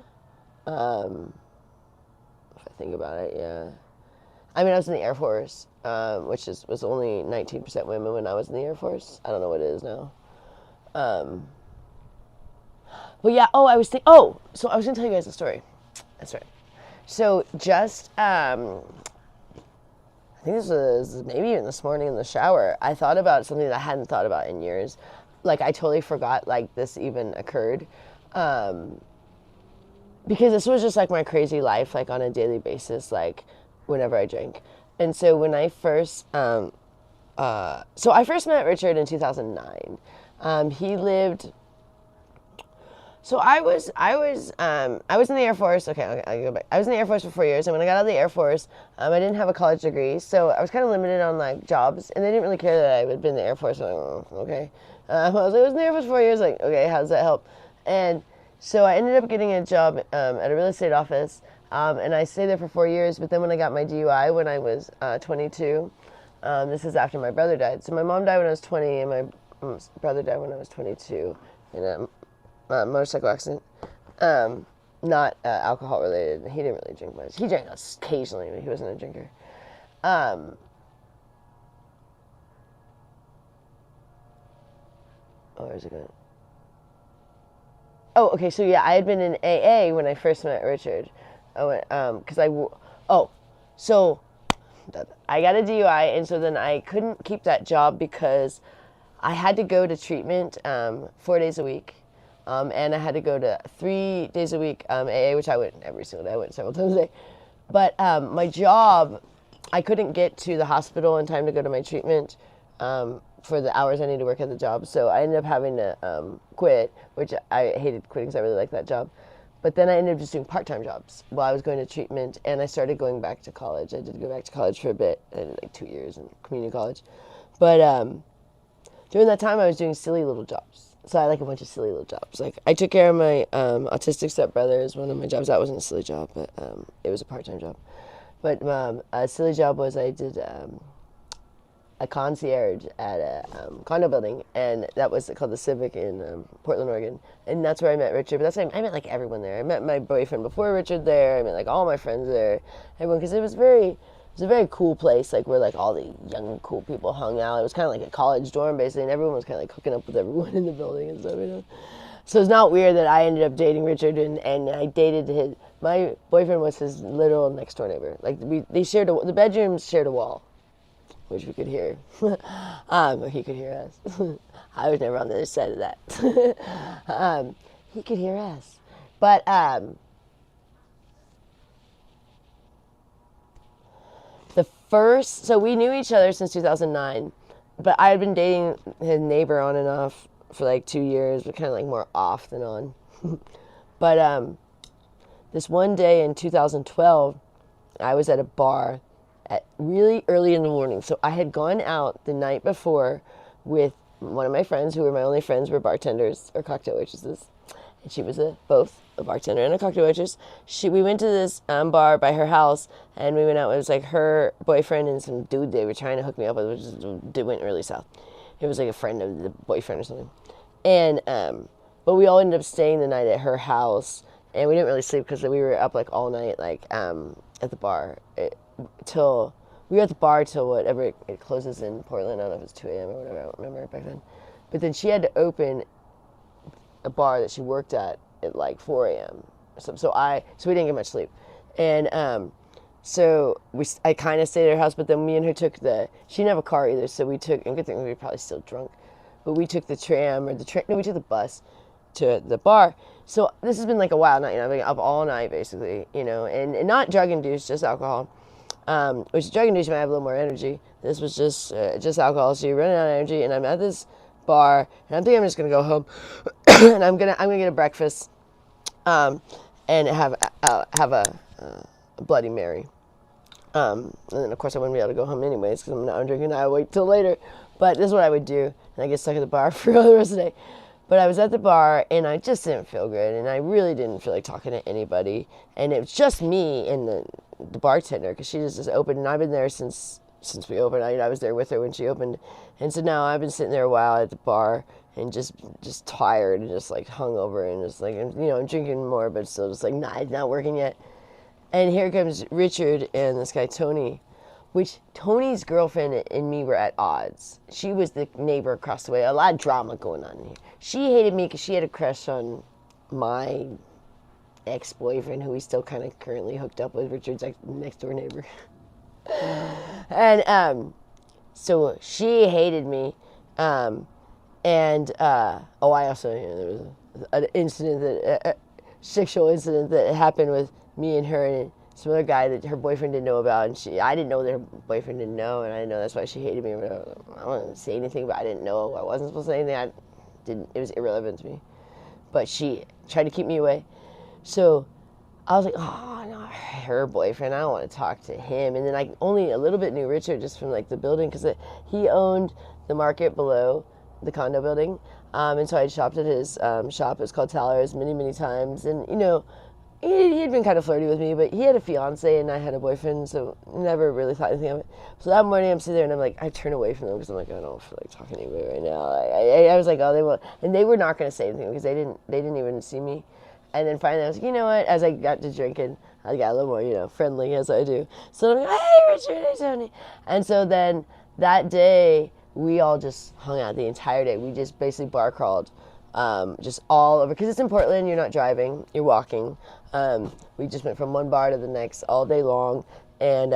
If I think about it, yeah. I mean, I was in the Air Force, which was only 19% women when I was in the Air Force. I don't know what it is now. But yeah, so I was going to tell you guys a story. That's right. So just, I think this was maybe even this morning in the shower, I thought about something that I hadn't thought about in years. Like, I totally forgot, like, this even occurred. Because this was just, like, my crazy life, like, on a daily basis, like, whenever I drank. And so when I first, so I first met Richard in 2009. He lived. So I was in the Air Force. Okay, I'll go back. I was in the Air Force for 4 years, and when I got out of the Air Force, I didn't have a college degree, so I was kind of limited on like jobs, and they didn't really care that I had been in the Air Force. I'm like, oh, okay. I was like, I was in the Air Force for 4 years. Like, okay, how does that help? And so I ended up getting a job at a real estate office, and I stayed there for 4 years. But then when I got my DUI when I was 22, this is after my brother died. So my mom died when I was 20, and my brother died when I was 22 in a motorcycle accident. Not alcohol related. He didn't really drink much. He drank occasionally, but he wasn't a drinker. Where's it going? Oh, okay. So yeah, I had been in AA when I first met Richard. So I got a DUI, and so then I couldn't keep that job because I had to go to treatment 4 days a week. And I had to go to 3 days a week AA, which I went every single day. I went several times a day. But my job, I couldn't get to the hospital in time to go to my treatment for the hours I need to work at the job. So I ended up having to quit, which I hated quitting because I really liked that job. But then I ended up just doing part-time jobs while I was going to treatment, and I started going back to college. I did go back to college for a bit. I did like 2 years in community college. But during that time, I was doing silly little jobs. So I like a bunch of silly little jobs. Like I took care of my autistic stepbrother is one of my jobs. That wasn't a silly job, but it was a part-time job. But a silly job was I did a concierge at a condo building, and that was called the Civic in Portland, Oregon. And that's where I met Richard. But that's where I met like everyone there. I met my boyfriend before Richard there. I met like all my friends there. Everyone, because it was a very cool place, like where like all the young cool people hung out. It was kind of like a college dorm basically, and everyone was kind of like hooking up with everyone in the building and stuff, you know. So it's not weird that I ended up dating Richard, and I dated my boyfriend was his literal next door neighbor. Like they shared the bedrooms shared a wall, which we could hear. Or he could hear us. I was never on the other side of that. He could hear us, but so we knew each other since 2009, but I had been dating his neighbor on and off for like 2 years, but kind of like more off than on. But this one day in 2012, I was at a bar at really early in the morning. So I had gone out the night before with one of my friends, who were my only friends, were bartenders or cocktail waitresses. And she was both a bartender and a cocktail waitress. We went to this bar by her house, and we went out. It was like her boyfriend and some dude they were trying to hook me up with, which went really south. It was like a friend of the boyfriend or something. And but we all ended up staying the night at her house, and we didn't really sleep because we were up like all night, like at the bar till we were at the bar till whatever it closes in Portland. I don't know if it's 2 a.m. or whatever. I don't remember back then. But then she had to open a bar that she worked at like 4 a.m. So we didn't get much sleep, and I kind of stayed at her house. But then me and her she didn't have a car either, so we took, and good thing we were probably still drunk, but we took the we took the bus to the bar. So this has been like a wild night, you know, I've been up all night basically, you know, and not drug induced, just alcohol. Which drug induced, you might have a little more energy. This was just alcohol, so you're running out of energy, and I'm at this bar, and I think I'm just gonna go home, and I'm gonna get a breakfast, and have a Bloody Mary, and then of course I wouldn't be able to go home anyways because I'm not drinking. I wait till later, but this is what I would do, and I get stuck at the bar for the rest of the day. But I was at the bar, and I just didn't feel good, and I really didn't feel like talking to anybody, and it was just me and the bartender, because she just opened, and I've been there since we opened. I was there with her when she opened, and so now I've been sitting there a while at the bar, and just tired, and just like hungover, and just like, you know, I'm drinking more, but still just like not working yet. And here comes Richard and this guy Tony, which Tony's girlfriend and me were at odds. She was the neighbor across the way. A lot of drama going on here. She hated me because she had a crush on my ex-boyfriend, who he's still kind of currently hooked up with, Richard's next door neighbor. And so she hated me. I also, you know, there was an incident sexual incident that happened with me and her and some other guy that her boyfriend didn't know about, and I didn't know that her boyfriend didn't know, and I didn't know that's why she hated me. I don't say anything, but I didn't know. I wasn't supposed to say anything. it was irrelevant to me. But she tried to keep me away. So I was like, oh, no, her boyfriend, I don't want to talk to him. And then I only a little bit knew Richard just from like the building, because he owned the market below the condo building. And so I shopped at his shop. It was called Towers many, many times. And, you know, he had been kind of flirty with me, but he had a fiance and I had a boyfriend, so never really thought anything of it. So that morning I'm sitting there and I'm like, I turn away from them because I'm like, I don't feel like talking to anybody right now. I was like, oh, they won't. And they were not going to say anything because they didn't even see me. And then finally I was like, you know what? As I got to drinking, I got a little more, you know, friendly as I do. So I'm like, hey, Richard, hey, Tony. And so then that day, we all just hung out the entire day. We just basically bar crawled. Just all over, because it's in Portland, you're not driving, you're walking. We just went from one bar to the next all day long, and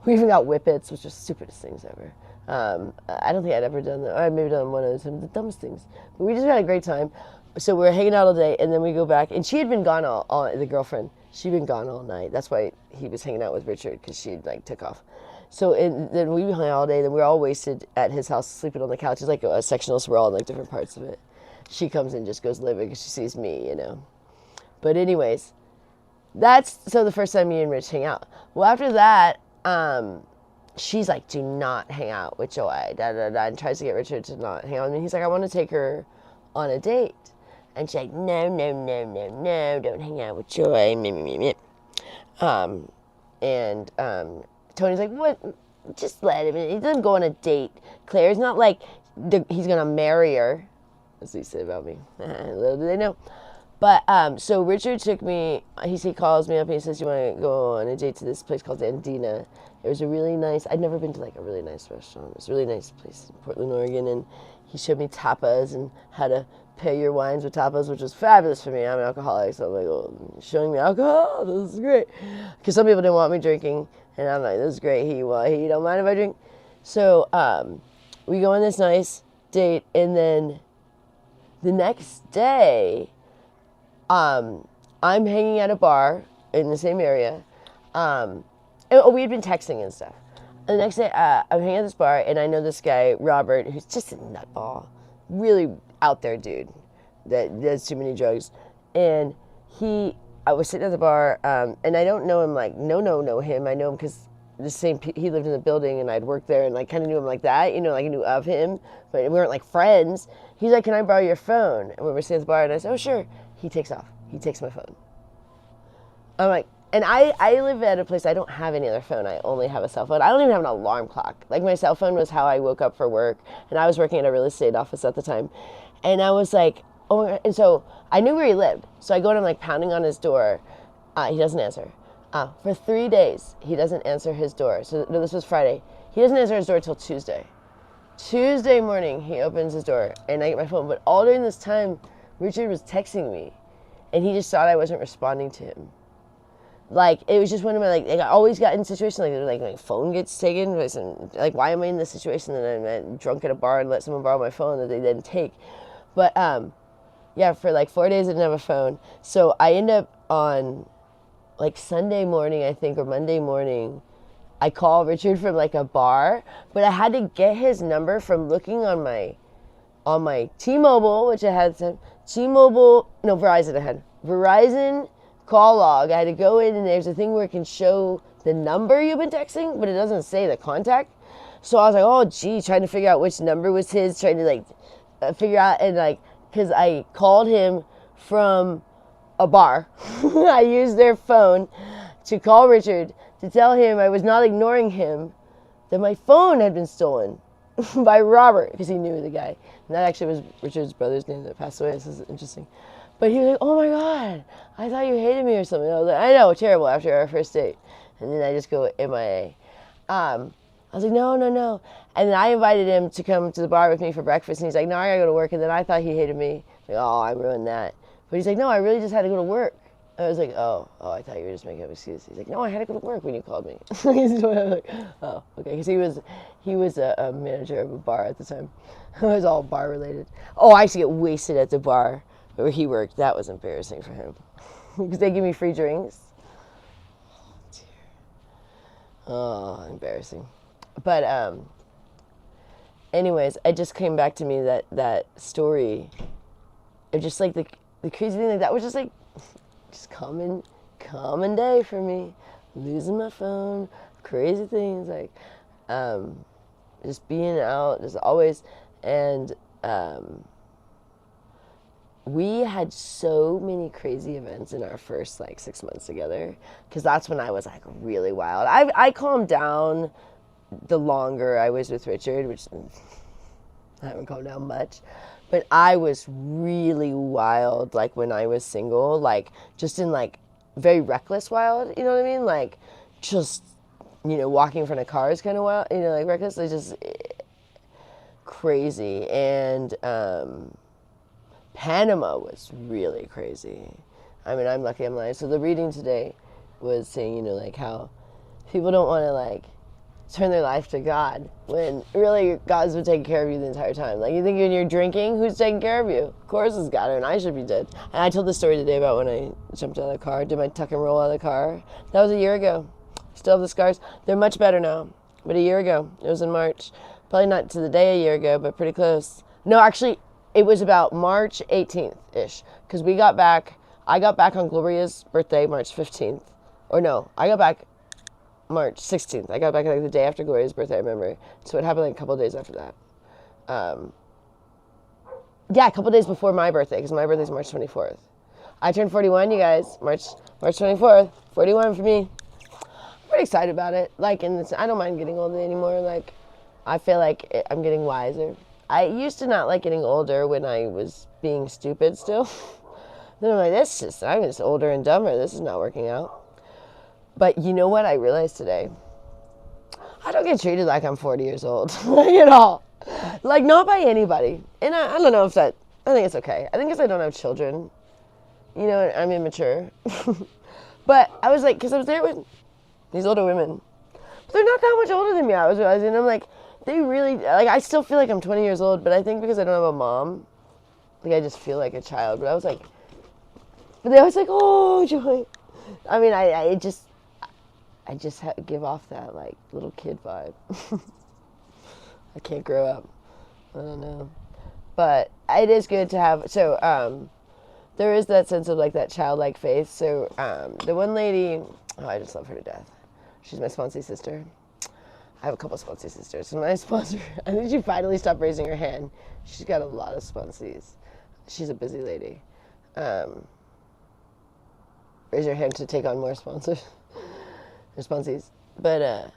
we even got whippets, which was the stupidest things ever. I don't think I'd ever done that. I'd maybe done one of the dumbest things. But we just had a great time. So we were hanging out all day, and then we go back, and she had been gone all the girlfriend, she'd been gone all night. That's why he was hanging out with Richard, because she like took off. So then we hung out all day, then we were all wasted at his house, sleeping on the couch. It's like a sectional, so we're all in like different parts of it. She comes in, just goes living because she sees me, you know. But anyways, that's so the first time me and Rich hang out. Well, after that, she's like, do not hang out with Joy, and tries to get Richard to not hang out with me. He's like, I want to take her on a date. And she's like, no, don't hang out with Joy. And Tony's like, what? Just let him. He doesn't go on a date, Claire. It's not like he's going to marry her. That's what he said about me. Little do they know. But so Richard took me. He calls me up and he says, "You want to go on a date to this place called Andina?" It was a really nice. I'd never been to like a really nice restaurant. It was a really nice place in Portland, Oregon, and he showed me tapas and how to pair your wines with tapas, which was fabulous for me. I'm an alcoholic, so I'm like, oh, showing me alcohol. This is great. Because some people didn't want me drinking, and I'm like, this is great. He don't mind if I drink. So we go on this nice date, and then the next day, I'm hanging at a bar in the same area. We had been texting and stuff. The next day, I'm hanging at this bar, and I know this guy, Robert, who's just a nutball, really out there dude that does too many drugs. And I was sitting at the bar, and I don't know him like, know him. I know him because he lived in the building, and I'd worked there, and like kind of knew him like that, you know, like I knew of him, but we weren't like friends. He's like, can I borrow your phone? And we were sitting at the bar, and I said, oh, sure. He takes off. He takes my phone. I'm like, and I live at a place, I don't have any other phone. I only have a cell phone. I don't even have an alarm clock. Like my cell phone was how I woke up for work, and I was working at a real estate office at the time. And I was like, oh my God. And so I knew where he lived. So I go and I'm like pounding on his door. He doesn't answer. For 3 days, he doesn't answer his door. So no, this was Friday. He doesn't answer his door till Tuesday. Tuesday morning, he opens his door, and I get my phone. But all during this time, Richard was texting me, and he just thought I wasn't responding to him. Like, it was just one of my, like, I always got in situations like my phone gets taken. Like, why am I in this situation that I'm drunk at a bar and let someone borrow my phone that they then take? But, yeah, for like 4 days I didn't have a phone. So I end up on, like, Sunday morning, I think, or Monday morning, I call Richard from, like, a bar. But I had to get his number from looking on my T-Mobile, which I had some, Verizon I had. Verizon call log. I had to go in, and there's a thing where it can show the number you've been texting, but it doesn't say the contact. So I was like, oh, gee, trying to figure out which number was his, trying to, like, figure out, and, like, because I called him from a bar. I used their phone to call Richard to tell him I was not ignoring him, that my phone had been stolen by Robert, because he knew the guy. And that actually was Richard's brother's name that passed away. This is interesting. But he was like, oh my God, I thought you hated me or something. I was like, I know, terrible, after our first date. And then I just go MIA. I was like, no. And then I invited him to come to the bar with me for breakfast. And he's like, no, I gotta go to work. And then I thought he hated me. Like, oh, I ruined that. But he's like, no, I really just had to go to work. I was like, oh, I thought you were just making up excuses. He's like, no, I had to go to work when you called me. I was like, oh, okay. Because he was a manager of a bar at the time. It was all bar related. Oh, I used to get wasted at the bar where he worked. That was embarrassing for him. Because they give me free drinks. Oh, dear. Oh, embarrassing. But, anyways, it just came back to me that story of just like the crazy thing, like that was just like just common day for me. Losing my phone, crazy things, like just being out, just always. And we had so many crazy events in our first like 6 months together, because that's when I was like really wild. I calmed down the longer I was with Richard, which I haven't calmed down much, but I was really wild like when I was single, like just in like very reckless wild, you know what I mean? Like just, walking in front of cars kind of wild, like reckless. It's just crazy. And Panama was really crazy. I mean, I'm lucky I'm alive. So the reading today was saying, like how people don't want to like turn their life to God when really God's been taking care of you the entire time. Like you think when you're drinking, who's taking care of you? Of course it's God, and I should be dead. And I told this story today about when I jumped out of the car, did my tuck and roll out of the car. That was a year ago. Still have the scars. They're much better now. But a year ago, it was in March. Probably not to the day a year ago, but pretty close. No, actually, it was about March 18th-ish, because I got back on Gloria's birthday, March 15th. Or no, I got back March 16th. I got back like the day after Gloria's birthday, I remember. So it happened like a couple of days after that. Yeah, a couple of days before my birthday, because my birthday's March 24th. I turned 41, you guys. March 24th. 41 for me. I'm pretty excited about it. Like, I don't mind getting older anymore. Like, I feel like I'm getting wiser. I used to not like getting older when I was being stupid still. Then I'm like, I'm just older and dumber. This is not working out. But you know what I realized today? I don't get treated like I'm 40 years old at all. Like, not by anybody. And I don't know if I think it's okay. I think because I don't have children. I'm immature. But I was like, because I was there with these older women. But they're not that much older than me, I was realizing. I'm like, they really, like, I still feel like I'm 20 years old, but I think because I don't have a mom, like, I just feel like a child. But I was like, but they always like, oh, Joy. I mean, I just give off that, like, little kid vibe. I can't grow up. I don't know. But it is good to have, so, there is that sense of, like, that childlike faith. So, the one lady, I just love her to death. She's my sponsee sister. I have a couple sponsee sisters. So my sponsor, I think she finally stopped raising her hand. She's got a lot of sponsees. She's a busy lady. Raise your hand to take on more sponsors. Or sponsees. But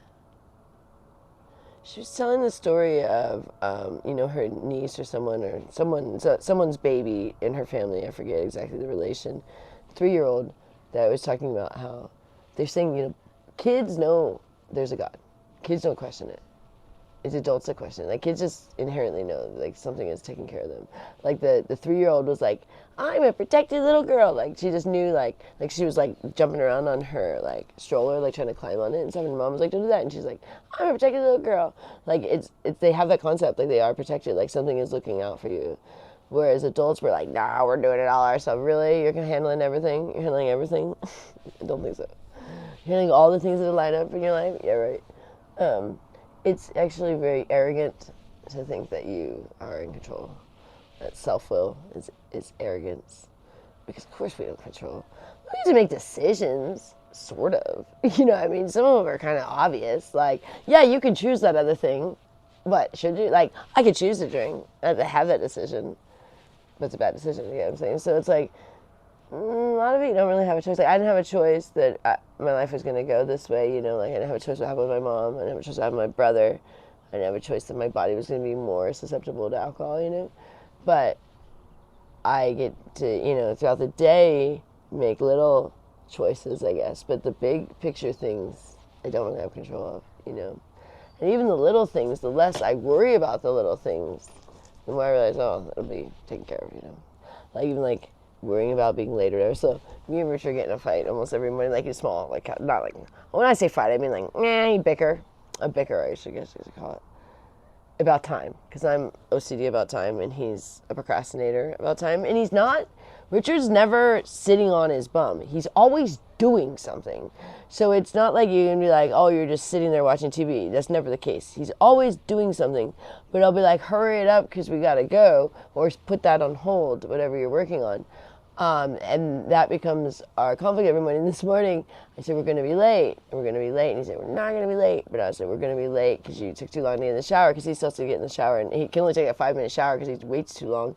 she was telling the story of, her niece or someone's baby in her family. I forget exactly the relation. 3-year-old that was talking about how they're saying, kids know there's a God. Kids don't question it. It's adults that question it. Like, kids just inherently know, like, something is taking care of them. Like, the 3-year-old was like, I'm a protected little girl. Like, she just knew, like she was, like, jumping around on her, like, stroller, like, trying to climb on it and stuff. And mom was like, don't do that. And she's like, I'm a protected little girl. Like, it's they have that concept, like, they are protected. Like, something is looking out for you. Whereas adults were like, nah, we're doing it all ourselves. Really? You're handling everything? You're handling everything? I don't think so. You're handling all the things that line up in your life? Yeah, right. It's actually very arrogant to think that you are in control. That self-will is arrogance. Because of course we don't control. We need to make decisions, sort of. I mean, some of them are kind of obvious. Like, yeah, you can choose that other thing, but should you? Like, I could choose to drink. I have to have that decision. But it's a bad decision, you know what I'm saying? So it's like, a lot of it, you don't really have a choice. Like, I didn't have a choice that my life was going to go this way, like, I didn't have a choice what happened with my mom. I didn't have a choice what happened with my brother. I didn't have a choice that my body was going to be more susceptible to alcohol, But I get to, throughout the day, make little choices, I guess. But the big picture things, I don't really have control of, And even the little things, the less I worry about the little things, the more I realize, it'll be taken care of, Like, even, like, worrying about being late or whatever. So me and Richard get in a fight almost every morning, like, it's small, like, not like, when I say fight, I mean, like, you bicker. A bicker, I guess you should call it. About time, because I'm OCD about time, and he's a procrastinator about time, and he's not, Richard's never sitting on his bum. He's always doing something. So it's not like you can be like, oh, you're just sitting there watching TV. That's never the case. He's always doing something. But I'll be like, hurry it up because we got to go, or put that on hold, whatever you're working on. And that becomes our conflict every morning. This morning, I said, we're going to be late. And we're going to be late. And he said, we're not going to be late. But I said, we're going to be late because you took too long to get in the shower, because he still has to get in the shower. And he can only take a 5-minute shower because he waits too long.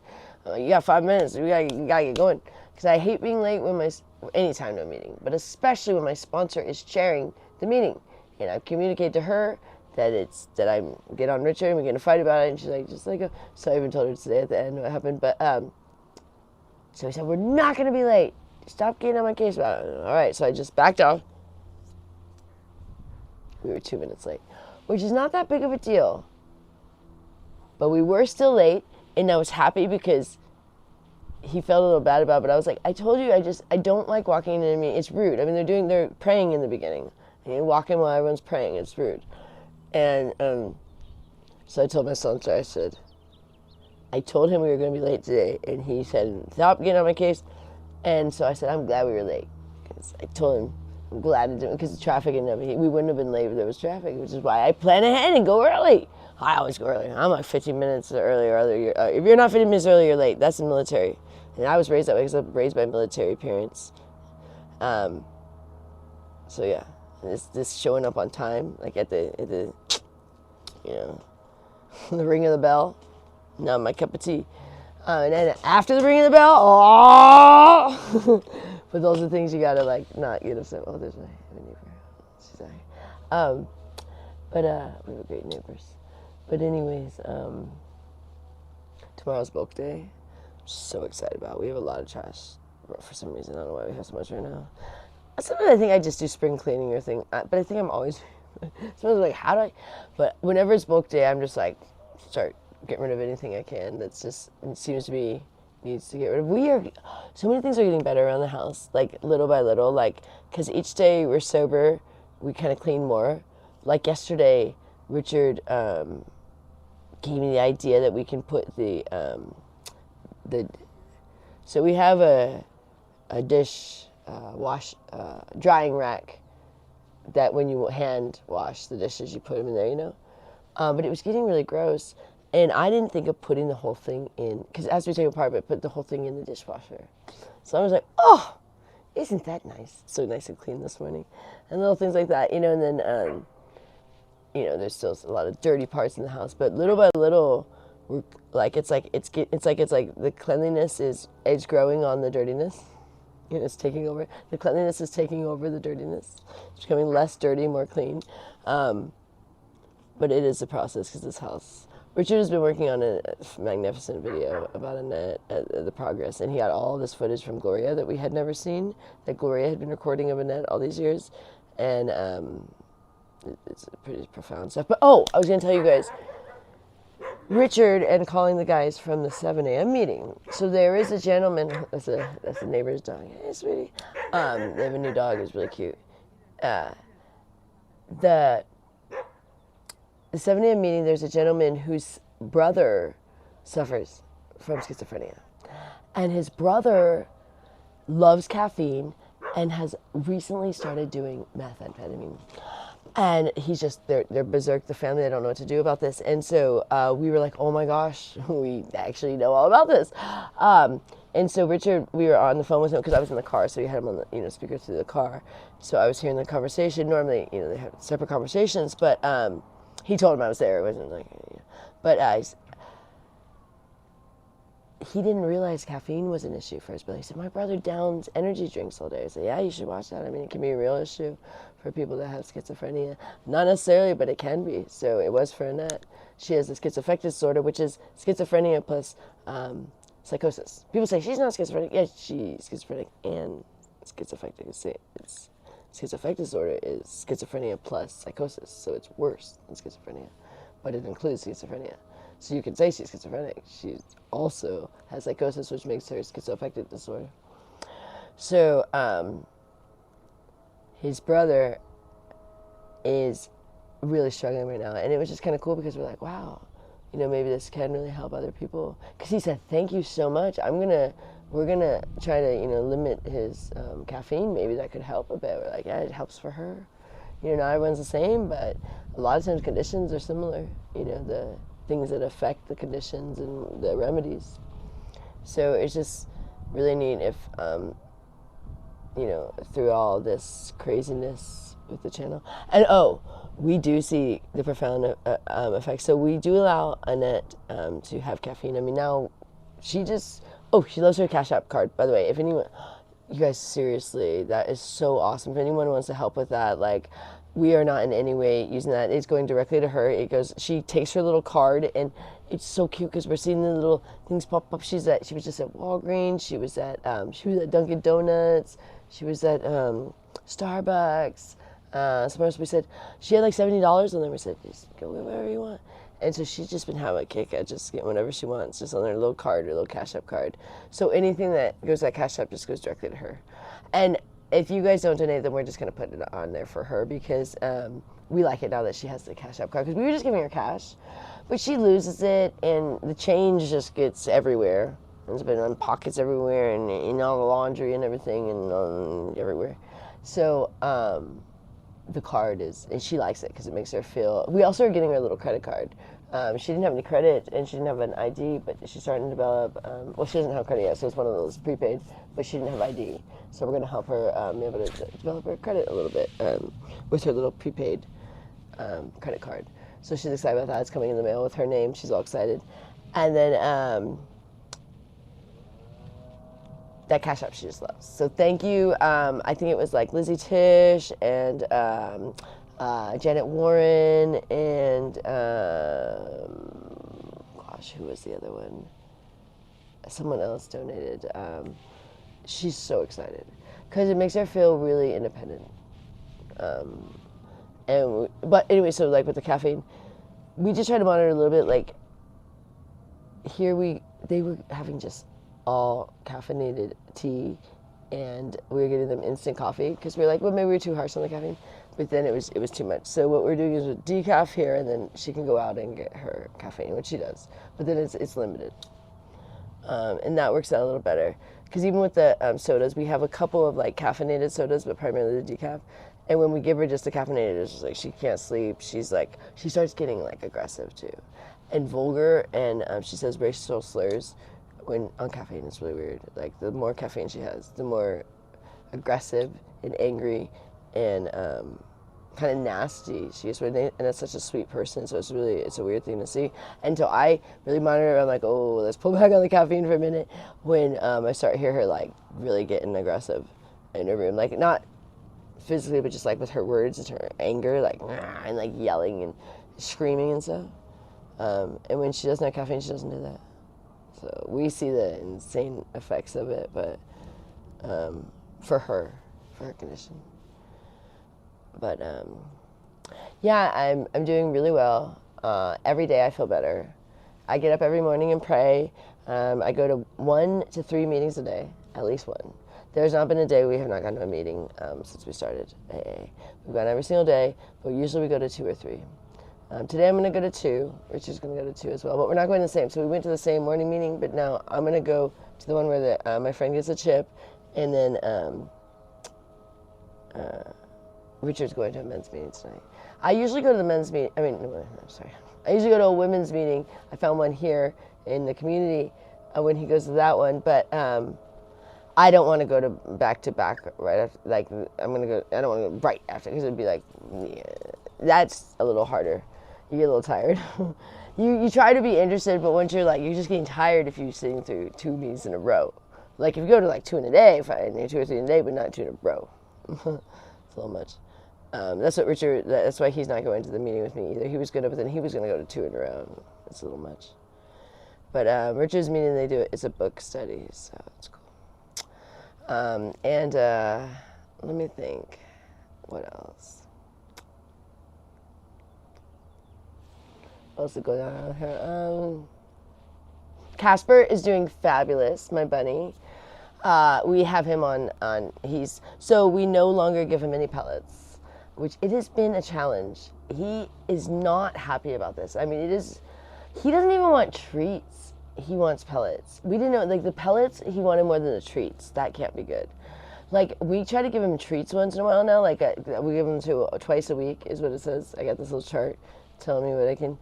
You got 5 minutes. You got to get going. Because I hate being late when anytime to a meeting, but especially when my sponsor is chairing the meeting. And I communicate to her that I get on Richard and we're going to fight about it. And she's like, just let go. So I even told her today at the end what happened. But, so he said, we're not going to be late. Stop getting on my case about it. All right, so I just backed off. We were 2 minutes late, which is not that big of a deal. But we were still late, and I was happy because he felt a little bad about it. But I was like, I told you, I don't like walking into a meeting. It's rude. I mean, they're praying in the beginning. And you walk in while everyone's praying. It's rude. And so I told my son, I said, I told him we were going to be late today, and he said, stop getting on my case. And so I said, I'm glad we were late. Because I told him, I'm glad to do it, because of traffic and everything. We wouldn't have been late if there was traffic, which is why I plan ahead and go early. I always go early. I'm like 15 minutes earlier. If you're not 15 minutes early, you're late. That's the military. And I was raised that way because I was raised by military parents. So yeah, this showing up on time, like at the the ring of the bell. Not my cup of tea. And then after the ring of the bell, oh! But those are things you gotta like not get upset. Oh, there's my neighbor. She's sorry. We have great neighbors. But anyways, tomorrow's bulk day. I'm so excited about it. We have a lot of trash for some reason. I don't know why we have so much right now. Sometimes I think I just do spring cleaning or thing, but I think I'm always. Sometimes I'm like, how do I? But whenever it's bulk day, I'm just like, start getting rid of anything I can. That's just, it seems to be, needs to get rid of. So many things are getting better around the house, like little by little, like, because each day we're sober, we kind of clean more. Like yesterday, Richard gave me the idea that we can put so we have a dish drying rack that when you hand wash the dishes, you put them in there, but it was getting really gross. And I didn't think of putting the whole thing in, because as we take it apart, I put the whole thing in the dishwasher. So I was like, oh, isn't that nice? So nice and clean this morning. And little things like that, and then, there's still a lot of dirty parts in the house, but little by little, it's like the cleanliness is growing on the dirtiness. It's taking over. The cleanliness is taking over the dirtiness. It's becoming less dirty, more clean. But it is a process, because this house. Richard has been working on a magnificent video about Annette, the progress, and he got all this footage from Gloria that we had never seen, that Gloria had been recording of Annette all these years, and it's pretty profound stuff. But I was going to tell you guys, Richard and calling the guys from the 7 a.m. meeting. So there is a gentleman, that's the neighbor's dog. Hey, sweetie. They have a new dog, it's really cute. The 7 a.m. meeting, there's a gentleman whose brother suffers from schizophrenia. And his brother loves caffeine and has recently started doing methamphetamine. And he's just, they're berserk, the family, they don't know what to do about this. And so we were like, oh my gosh, we actually know all about this. And so Richard, we were on the phone with him, because I was in the car, so we had him on the speaker through the car. So I was hearing the conversation. Normally, they have separate conversations, but he told him I was there. It wasn't like, but he didn't realize caffeine was an issue for his brother. He said, my brother downs energy drinks all day. I said, yeah, you should watch that. I mean, it can be a real issue for people that have schizophrenia. Not necessarily, but it can be. So it was for Annette. She has a schizoaffective disorder, which is schizophrenia plus psychosis. People say, she's not schizophrenic. Yeah, she's schizophrenic and schizoaffective. It's schizoaffective disorder is schizophrenia plus psychosis, so it's worse than schizophrenia, but it includes schizophrenia. So you could say she's schizophrenic. She also has psychosis, which makes her schizoaffective disorder. So his brother is really struggling right now, and it was just kind of cool, because we're like, wow, maybe this can really help other people. Because he said, thank you so much. I'm gonna we're gonna try to, limit his caffeine. Maybe that could help a bit. We're like, yeah, it helps for her. Not everyone's the same, but a lot of times conditions are similar. The things that affect the conditions and the remedies. So it's just really neat if, through all this craziness with the channel. And we do see the profound effects. So we do allow Annette to have caffeine. I mean, now she loves her CashApp card. By the way, if anyone, you guys, seriously, that is so awesome. If anyone wants to help with that, like, we are not in any way using that. It's going directly to her. She takes her little card, and it's so cute because we're seeing the little things pop up. She was just at Walgreens. She was at Dunkin' Donuts. She was at Starbucks. Somewhere else we said she had like $70 on there. We said, just go wherever you want. And so she's just been having a kick at just getting whatever she wants, just on her little card, her little CashApp card. So anything that goes to that CashApp just goes directly to her. And if you guys don't donate, then we're just going to put it on there for her because we like it now that she has the CashApp card. Because we were just giving her cash, but she loses it, and the change just gets everywhere. It's been on pockets everywhere, and in all the laundry and everything, and everywhere. So the card and she likes it because it makes her feel. We also are getting her a little credit card. She didn't have any credit, and she didn't have an ID, but she's starting to develop, she doesn't have credit yet, so it's one of those prepaid, but she didn't have ID. So we're going to help her be able to develop her credit a little bit with her little prepaid credit card. So she's excited about that. It's coming in the mail with her name. She's all excited. And then that Cash App she just loves. So thank you. I think it was like Lizzie Tish and Janet Warren and who was the other one? Someone else donated. She's so excited because it makes her feel really independent. But anyway, so like with the caffeine, we just try to monitor a little bit. Like they were having just all caffeinated tea, and we were getting them instant coffee because we were like, well, maybe we were too harsh on the caffeine, but then it was too much. So what we're doing is with decaf here, and then she can go out and get her caffeine, which she does, but then it's limited, and that works out a little better because even with the sodas, we have a couple of like caffeinated sodas, but primarily the decaf. And when we give her just the caffeinated, it's just like she can't sleep. She starts getting like aggressive too, and vulgar, and she says racial slurs when on caffeine. It's really weird. Like the more caffeine she has, the more aggressive and angry and kind of nasty she is. And that's such a sweet person, so it's a weird thing to see. And so I really monitor. I'm like, oh, let's pull back on the caffeine for a minute. When I start to hear her like really getting aggressive in her room, like not physically, but just like with her words and her anger, like and like yelling and screaming and stuff. And when she doesn't have caffeine, she doesn't do that. So we see the insane effects of it, but for her condition. But yeah, I'm doing really well. Every day I feel better. I get up every morning and pray. I go to 1 to 3 meetings a day, at least one. There's not been a day we have not gone to a meeting since we started AA. We've gone every single day, but usually we go to 2 or 3. Today I'm going to go to 2. Richard's going to go to 2 as well, but we're not going to the same. So we went to the same morning meeting, but now I'm going to go to the one where my friend gets a chip, and then Richard's going to a men's meeting tonight. I usually go to the men's meeting. I usually go to a women's meeting. I found one here in the community when he goes to that one, but I don't want to go to back right after. Like I don't want to go right after because it'd be like, yeah, that's a little harder. You get a little tired. you try to be interested, but once you're just getting tired if you're sitting through 2 meetings in a row. Like if you go to like 2 in a day, fine, 2 or 3 in a day, but not 2 in a row. It's a little much. That's what Richard. That's why he's not going to the meeting with me either. He was good, but then he was going to go to 2 in a row. It's a little much. But Richard's meeting, it's a book study, so it's cool. Let me think. What else? What else is going on here? Casper is doing fabulous, my bunny. We have him on so we no longer give him any pellets, which it has been a challenge. He is not happy about this. I mean, he doesn't even want treats. he wants pellets. We didn't know, like, the pellets he wanted more than the treats. That can't be good. Like, we try to give him treats once in a while now. Like, we give him twice a week is what it says. I got this little chart telling me what I can.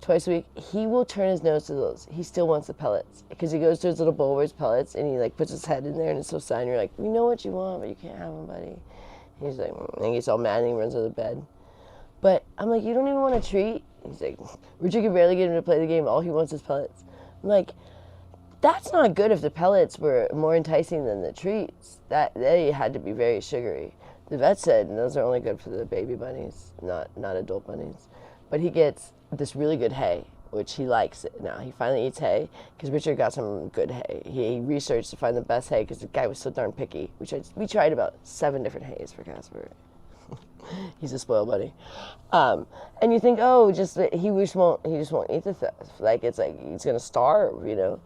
Twice a week. He will turn his nose to those. He still wants the pellets. Because he goes to his little bowl where his pellets, and he, like, puts his head in there, and it's so sad. And you're like, we know what you want, but you can't have them, buddy. And he's like, and he gets all mad, and he runs under the bed. But I'm like, you don't even want a treat? He's like, Richard can barely get him to play the game. All he wants is pellets. I'm like, that's not good if the pellets were more enticing than the treats. They had to be very sugary. The vet said those are only good for the baby bunnies, not adult bunnies. But he gets this really good hay, which he likes it now. He finally eats hay because Richard got some good hay. He researched to find the best hay because the guy was so darn picky. We tried about 7 different hays for Casper. He's a spoiled buddy. And you think, oh, he just won't eat the stuff. Like, it's like he's gonna starve, you know.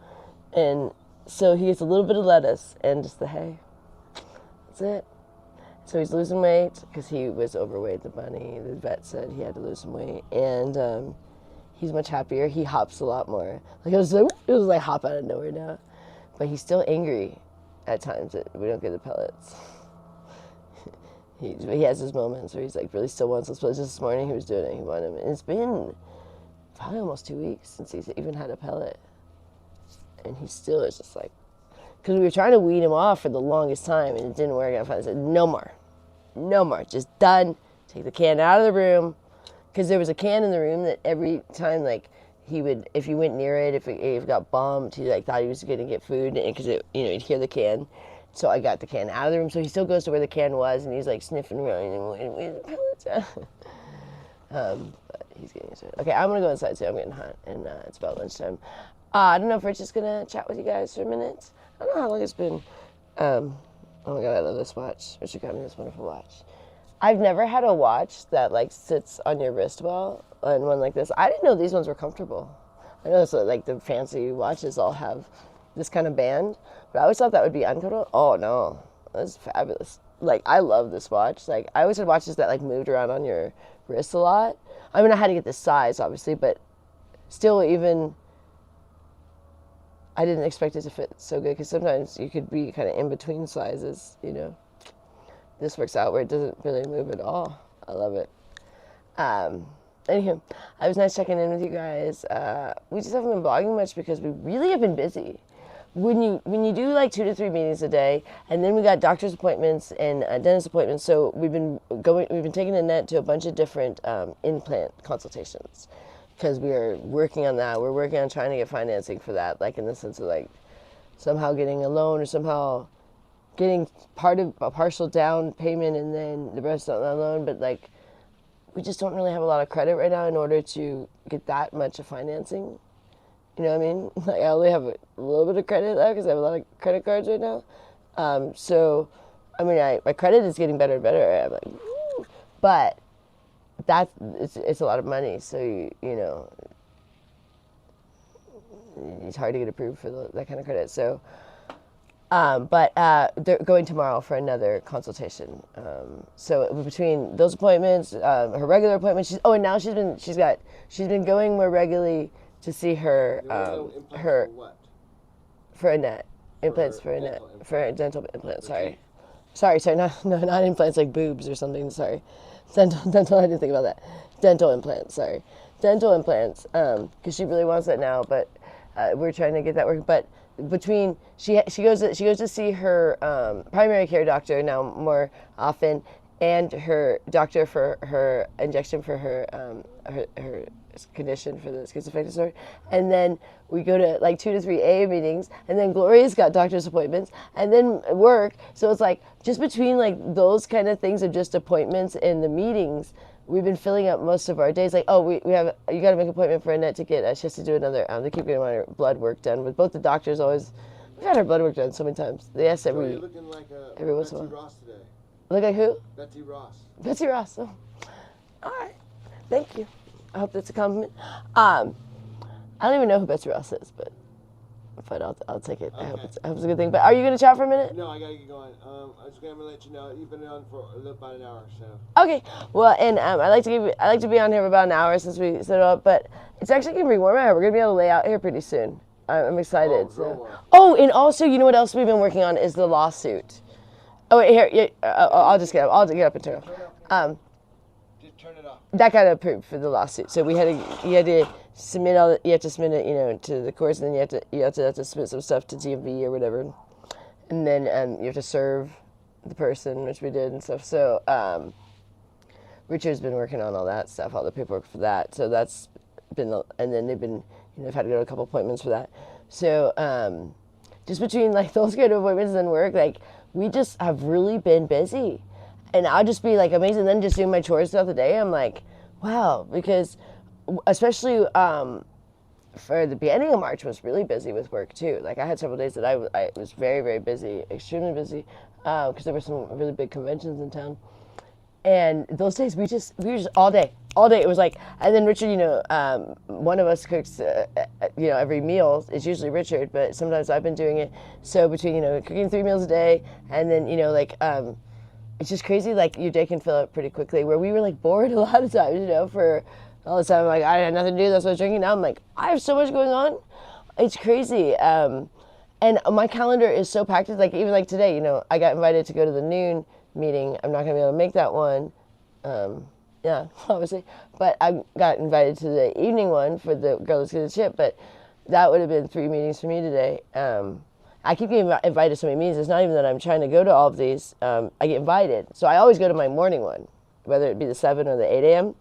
And so he gets a little bit of lettuce and just the hay. That's it. So he's losing weight because he was overweight, the bunny. The vet said he had to lose some weight. And he's much happier. He hops a lot more. Like, it was like hop out of nowhere now. But he's still angry at times that we don't get the pellets. He has his moments where he's like really still wants those pellets. Just this morning he was doing it. He wanted them. And it's been probably almost 2 weeks since he's even had a pellet. And he still is just like, because we were trying to weed him off for the longest time and it didn't work out. I said, no more, just done. Take the can out of the room. Because there was a can in the room that every time, like, he would, if you went near it, if it got bumped, he like thought he was going to get food, and because he'd hear the can. So I got the can out of the room. So he still goes to where the can was, and he's like sniffing around and where's the pellets? But he's getting used to it. Okay, I'm gonna go inside too. I'm getting hot, and it's about lunchtime. I don't know if Rich is gonna chat with you guys for a minute. I don't know how long it's been. Oh my god, I love this watch. Richard got me this wonderful watch. I've never had a watch that like sits on your wrist well, and one like this. I didn't know these ones were comfortable. I know so like the fancy watches all have this kind of band, but I always thought that would be uncomfortable. Oh no, that's fabulous. Like, I love this watch. Like, I always had watches that like moved around on your wrist a lot. I mean, I had to get this size obviously, but still, even I didn't expect it to fit so good because sometimes you could be kind of in between sizes, you know. This works out where it doesn't really move at all. I love it. Anywho, it was nice checking in with you guys. We just haven't been vlogging much because we really have been busy. When you do like 2 to 3 meetings a day, and then we got doctor's appointments and dentist appointments, so we've been taking Annette to a bunch of different implant consultations because we are working on that. We're working on trying to get financing for that, like in the sense of like somehow getting a loan or somehow getting a partial down payment and then the rest on the loan, but like we just don't really have a lot of credit right now in order to get that much of financing. You know what I mean? Like, I only have a little bit of credit left because I have a lot of credit cards right now. So, I mean, my credit is getting better and better. I'm like, woo! But it's a lot of money. So, you know, it's hard to get approved for that kind of credit. So, but they're going tomorrow for another consultation. So between those appointments, her regular appointments, and now she's been going more regularly to see her for Annette. Implants for Annette. For dental implants, sorry. Sorry, not implants like boobs or something, sorry. Dental, I didn't think about that. Dental implants, sorry. Dental implants, because she really wants that now, but we're trying to get that working. But between, she goes to see her primary care doctor now more often, and her doctor for her injection for her condition for the schizoaffective disorder, and then we go to like 2 to 3 AA meetings, and then Gloria's got doctor's appointments, and then work. So it's like just between like those kind of things of just appointments and the meetings, we've been filling up most of our days. Like, oh, you got to make an appointment for Annette to get. She has to do another. They keep getting her blood work done. With both the doctors, always we've had her blood work done so many times. They ask every. You're looking like every once Betsy in a while. Ross today. Look like who? Betsy Ross. Betsy Ross. Oh. All right. Thank you. I hope that's a compliment. I don't even know who Betsy Ross is, but I'll take it. Okay. I hope it's a good thing. But are you going to chat for a minute? No, I got to get going. I was going to let you know. You've been on for about an hour, so. Okay. Well, and I like to be on here for about an hour since we set it up, but it's actually going to be warm out. We're going to be able to lay out here pretty soon. I'm excited. Oh, Oh, and also, you know what else we've been working on is the lawsuit. Oh, wait, here, yeah, I'll just get up. I'll get up and turn it off. Just turn it off. That got approved for the lawsuit. So you had to submit you have to submit it, to the courts, and then you have to submit some stuff to DMV or whatever, and then you have to serve the person, which we did and stuff. So Richard's been working on all that stuff, all the paperwork for that. So that's been, and then they've been, I've had to go to a couple appointments for that. So just between like those kind of appointments and work, like we just have really been busy. And I'll just be like amazing. Then just doing my chores throughout the day, I'm like, wow, because especially for the beginning of March was really busy with work too. Like I had several days that I was very, very busy, extremely busy, because there were some really big conventions in town. And those days we were just all day. It was like, and then Richard, one of us cooks, every meal. It's usually Richard, but sometimes I've been doing it. So between, cooking 3 meals a day, and then, it's just crazy, like, your day can fill up pretty quickly, where we were, like, bored a lot of times, for all the time. Like, I had nothing to do, that's what I was drinking. Now I'm like, I have so much going on. It's crazy. And my calendar is so packed. Like, even like today, I got invited to go to the noon meeting. I'm not going to be able to make that one. Yeah, obviously. But I got invited to the evening one for the Girl Let's Get a Chip, but that would have been 3 meetings for me today. I keep getting invited to so many meetings. It's not even that I'm trying to go to all of these. I get invited. So I always go to my morning one, whether it be the 7 or the 8 a.m.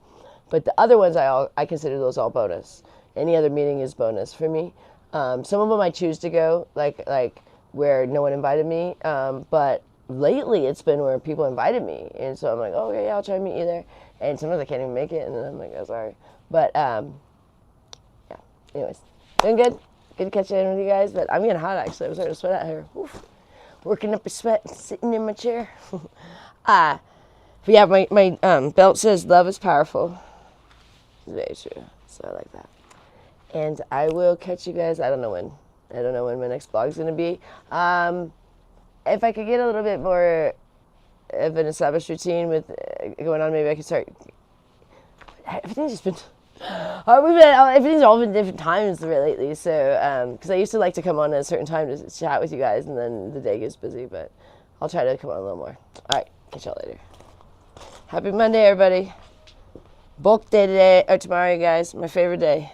But the other ones, I consider those all bonus. Any other meeting is bonus for me. Some of them I choose to go, like where no one invited me. But lately it's been where people invited me. And so I'm like, oh, okay, yeah, I'll try to meet you there. And sometimes I can't even make it. And then I'm like, oh, sorry. But, yeah, anyways, doing good. Good to catch in with you guys, but I'm getting hot actually. I was starting to sweat out here. Oof. Working up a sweat, sitting in my chair. But yeah, my belt says love is powerful. It's very true. So I like that. And I will catch you guys. I don't know when my next vlog is gonna be. If I could get a little bit more of an established routine with going on, maybe I could start. Everything's just been. Everything's all been different times lately, so because I used to like to come on at a certain time to chat with you guys, and then the day gets busy, but I'll try to come on a little more. All right, catch y'all later. Happy Monday, everybody. Bulk day today, or tomorrow, you guys. My favorite day.